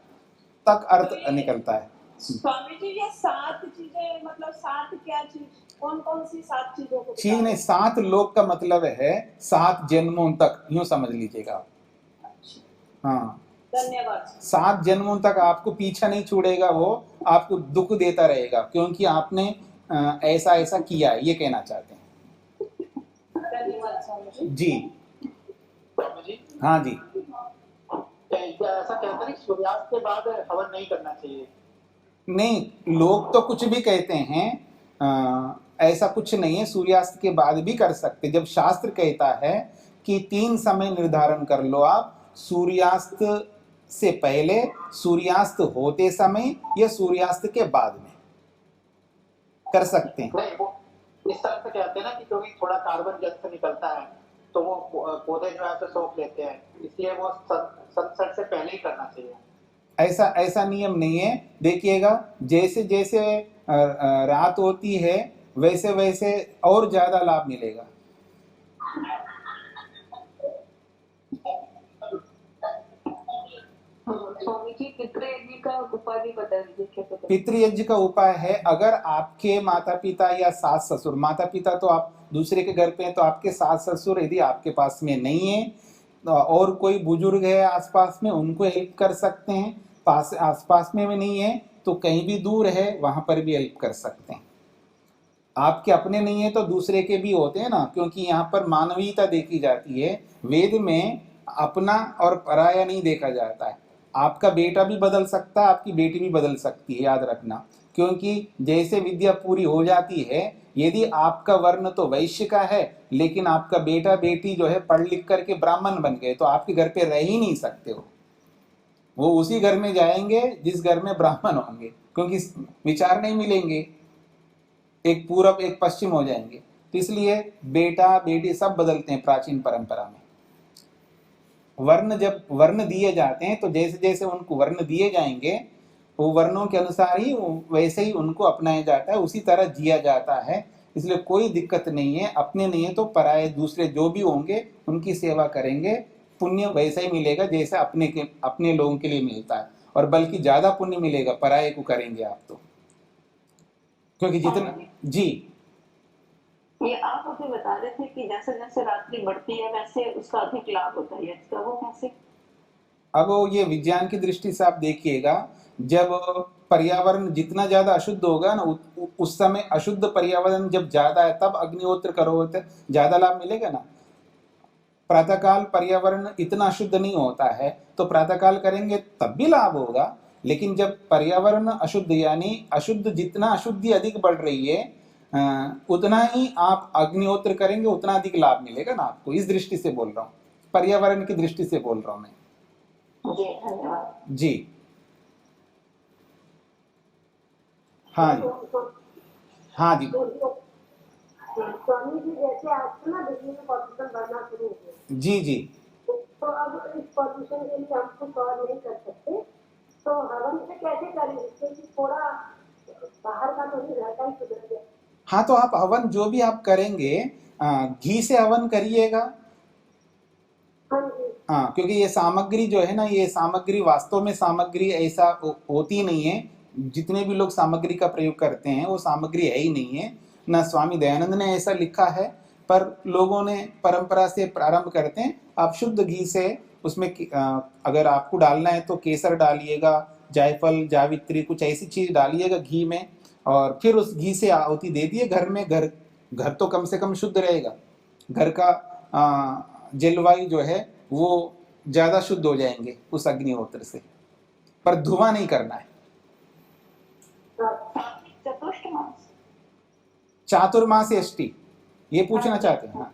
तक अर्थ निकलता है।
स्वामी जी ये 7 चीजें मतलब 7 क्या चीज, कौन कौन सी 7 चीजों को
ठीक नहीं, 7 लोक का मतलब है 7 जन्मों तक, यूं समझ लीजिएगा आप। हाँ,
धन्यवाद।
7 जन्मों तक आपको पीछा नहीं छोड़ेगा, वो आपको दुख देता रहेगा क्योंकि आपने ऐसा ऐसा किया है, ये कहना चाहते हैं।
धन्यवाद स्वामी जी।
जी
स्वामी जी,
हाँ जी।
क्या ऐसा कहते हैं सूर्यास्त के बाद हवन नहीं करना चाहिए?
नहीं, लोग तो कुछ भी कहते हैं, ऐसा कुछ नहीं है, सूर्यास्त के बाद भी कर सकते। जब शास्त्र कहता है कि 3 समय निर्धारण कर लो आप, सूर्यास्त से पहले, सूर्यास्त होते समय या सूर्यास्त के बाद में कर सकते हैं।
नहीं, वो इस तरह से कहते हैं ना कि क्योंकि थोड़ा कार्बन जल से निकलता है तो वो पौधे जो है सोख लेते हैं, इसलिए वो सनसेट से पहले ही करना चाहिए।
ऐसा नियम नहीं है। देखिएगा, जैसे जैसे रात होती है वैसे वैसे और ज्यादा लाभ मिलेगा।
स्वामी जी पितृयज्ञ का उपाय भी बता दीजिए कैसे करें?
पितृयज्ञ का उपाय है, अगर आपके माता पिता या सास ससुर, माता पिता तो आप दूसरे के घर पे हैं, तो आपके सास ससुर यदि आपके पास में नहीं है और कोई बुजुर्ग है आसपास में, उनको हेल्प कर सकते हैं। आसपास में भी नहीं है तो कहीं भी दूर है वहां पर भी हेल्प कर सकते हैं। आपके अपने नहीं है तो दूसरे के भी होते हैं ना, क्योंकि यहाँ पर मानवीयता देखी जाती है। वेद में अपना और पराया नहीं देखा जाता है। आपका बेटा भी बदल सकता है, आपकी बेटी भी बदल सकती है, याद रखना। क्योंकि जैसे विद्या पूरी हो जाती है, यदि आपका वर्ण तो वैश्य का है लेकिन आपका बेटा बेटी जो है पढ़ लिख करके ब्राह्मण बन गए, तो आपके घर पे रह ही नहीं सकते हो। वो उसी घर में जाएंगे जिस घर में ब्राह्मण होंगे, क्योंकि विचार नहीं मिलेंगे, एक पूरब एक पश्चिम हो जाएंगे। तो इसलिए बेटा बेटी सब बदलते हैं प्राचीन परंपरा में। वर्ण जब वर्ण दिए जाते हैं तो जैसे जैसे उनको वर्ण दिए जाएंगे, वो वर्णों के अनुसार ही वैसे ही उनको अपनाया जाता है, उसी तरह जिया जाता है। इसलिए कोई दिक्कत नहीं है। अपने नहीं है तो पराये दूसरे जो भी होंगे उनकी सेवा करेंगे, पुण्य वैसा ही मिलेगा जैसे अपने लोगों के लिए मिलता है, और बल्कि ज्यादा पुण्य मिलेगा पराये को करेंगे आप तो। क्योंकि जितना जी,
ये आप अभी बता रहे थे कि जैसे जैसे रात्रि बढ़ती है वैसे उसका अधिक लाभ होता है, इसका वो कैसे?
अब ये विज्ञान की दृष्टि से आप देखिएगा, जब पर्यावरण जितना ज्यादा अशुद्ध होगा ना, उस समय अशुद्ध पर्यावरण जब ज्यादा है तब अग्निहोत्र करो तो ज्यादा लाभ मिलेगा ना। प्रातःकाल पर्यावरण इतना अशुद्ध नहीं होता है तो प्रातःकाल करेंगे तब भी लाभ होगा, लेकिन जब पर्यावरण अशुद्ध यानी अशुद्ध, जितना अशुद्धि अधिक बढ़ रही है उतना ही आप अग्निहोत्र करेंगे उतना अधिक लाभ मिलेगा ना आपको। इस दृष्टि से बोल रहा हूँ, पर्यावरण की दृष्टि से बोल रहा हूँ मैं।
जी धन्यवाद
जी हाँ जी हाँ जी
स्वामी जी, जैसे आज ना दिल्ली में पॉल्यूशन बढ़ना शुरू हो गया,
जी जी,
तो अब इस पॉल्यूशन के लिए हम कुछ और नहीं कर सकते, तो हवन से कैसे करेंगे? क्योंकि थोड़ा बाहर का तो नहीं, घर का ही सुधर गया।
हाँ तो आप हवन जो भी आप करेंगे घी से हवन करिएगा।
हाँ जी,
हाँ, क्योंकि ये सामग्री जो है ना, ये सामग्री वास्तव में सामग्री ऐसा होती नहीं है। जितने भी लोग सामग्री का प्रयोग करते हैं वो सामग्री है ही नहीं है ना। स्वामी दयानंद ने ऐसा लिखा है, पर लोगों ने परंपरा से प्रारंभ करते हैं। आप शुद्ध घी से उसमें अगर आपको डालना है तो केसर डालिएगा, जायफल, जावित्री, कुछ ऐसी चीज डालिएगा घी में, और फिर उस घी से आहुति दे दिए घर में। घर तो कम से कम शुद्ध रहेगा, घर का जलवायु जो है वो ज्यादा शुद्ध हो जाएंगे उस अग्निहोत्र से, पर धुआं नहीं करना है।
चतुष्टमास
चातुर्मास यष्टि ये पूछना चाहते हैं? हाँ,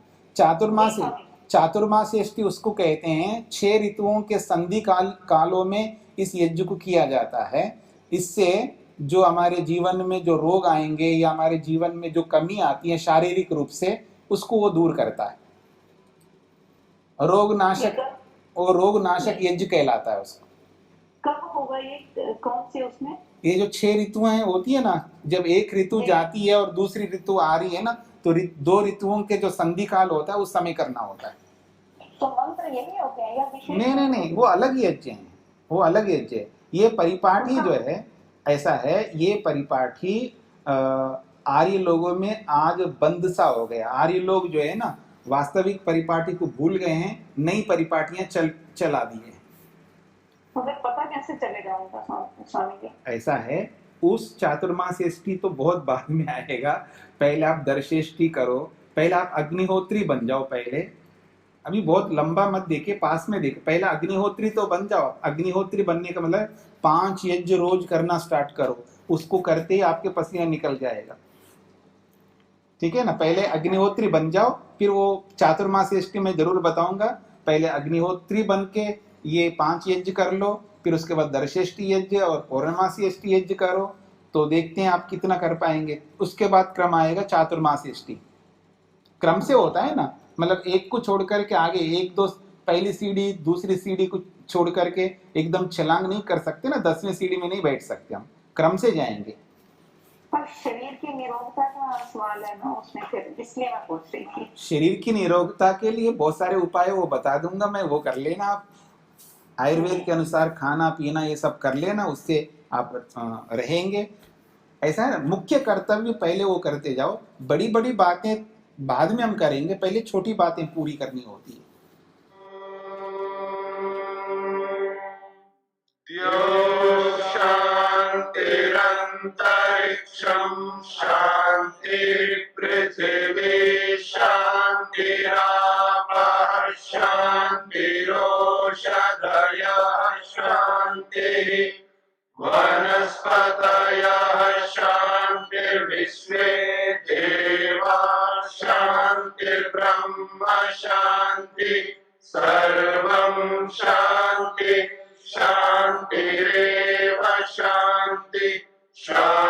चातुर्मास यष्टि उसको कहते हैं 6 ऋतुओं के संधि कालों में इस यज्ञ को किया जाता है। इससे जो हमारे जीवन में जो रोग आएंगे या हमारे जीवन में जो कमी आती है शारीरिक रूप से, उसको वो दूर करता है। रोग नाशक वो रोग नाशक यज्ञ कहलाता है उसको।
कब होगा ये, कौन से उसमें?
ये जो 6 ऋतुएं होती है ना, जब एक ऋतु जाती है और दूसरी ऋतु आ रही है ना, तो 2 ऋतुओं के जो संधि काल होता है उस समय करना होता है।
तो मंत्र यही होते हैं या विशेष?
नहीं, वो अलग यज्ञ है, वो अलग यज्ञ है। ये परिपाठी जो है, ऐसा है, ये परिपाठी आर्य लोगों में आज बंद सा हो गया। आर्य लोग जो है ना, वास्तविक परिपाठी को भूल गए हैं, नई परिपाटियां चला दी है।
तो फिर पता कैसे चलेगा उनका स्वामी जी?
ऐसा है, उस चातुर्मास्यष्टि तो बहुत बाद में आएगा। पहले आप दर्शेष्टि करो, पहले आप अग्निहोत्री बन जाओ। पहले अभी बहुत लंबा मत देखे, पास में देखे, पहले अग्निहोत्री तो बन जाओ। अग्निहोत्री बनने का मतलब 5 यज्ञ रोज करना स्टार्ट करो। उसको करते ही आपके पसीना निकल जाएगा, ठीक है ना। पहले अग्निहोत्री बन जाओ, फिर वो चातुर्मास्यष्टि में जरूर बताऊंगा। पहले अग्निहोत्री बन के ये 5 यज्ञ कर लो, फिर उसके बाद दर्शेष्टि यज्ञ और पौर्णमासी यज्ञ करो, तो देखते हैं आप कितना कर पाएंगे। उसके बाद क्रम आएगा चातुर्मास्यष्टि। क्रम से होता है ना, मतलब एक को छोड़ करके आगे 1 2 पहली सीढ़ी दूसरी सीढ़ी को छोड़ करके एकदम छलांग नहीं कर सकते ना, 10वीं सीढ़ी में नहीं बैठ सकते हम, क्रम से जाएंगे।
पर शरीर की निरोगता का सवाल है ना उसमें, फिर इसलिए मैं पूछ रही थी।
शरीर की निरोगता के लिए बहुत सारे उपाय वो बता दूंगा मैं, वो कर लेना आप। आयुर्वेद के अनुसार खाना पीना ये सब कर लेना, उससे आप रहेंगे। ऐसा है ना, मुख्य कर्तव्य पहले वो करते जाओ, बड़ी बड़ी बातें बाद में हम करेंगे, पहले छोटी बातें पूरी करनी होती है।
शांतिरंतरिक्षं शांति पृथिवी शांतिरापः शांतिरोषधयः शांतिः वनस्पतयः शांतिर्विश्वे देवाः शांतिर्ब्रह्म शांति सर्वं शांति शांतिरेव शांति शांति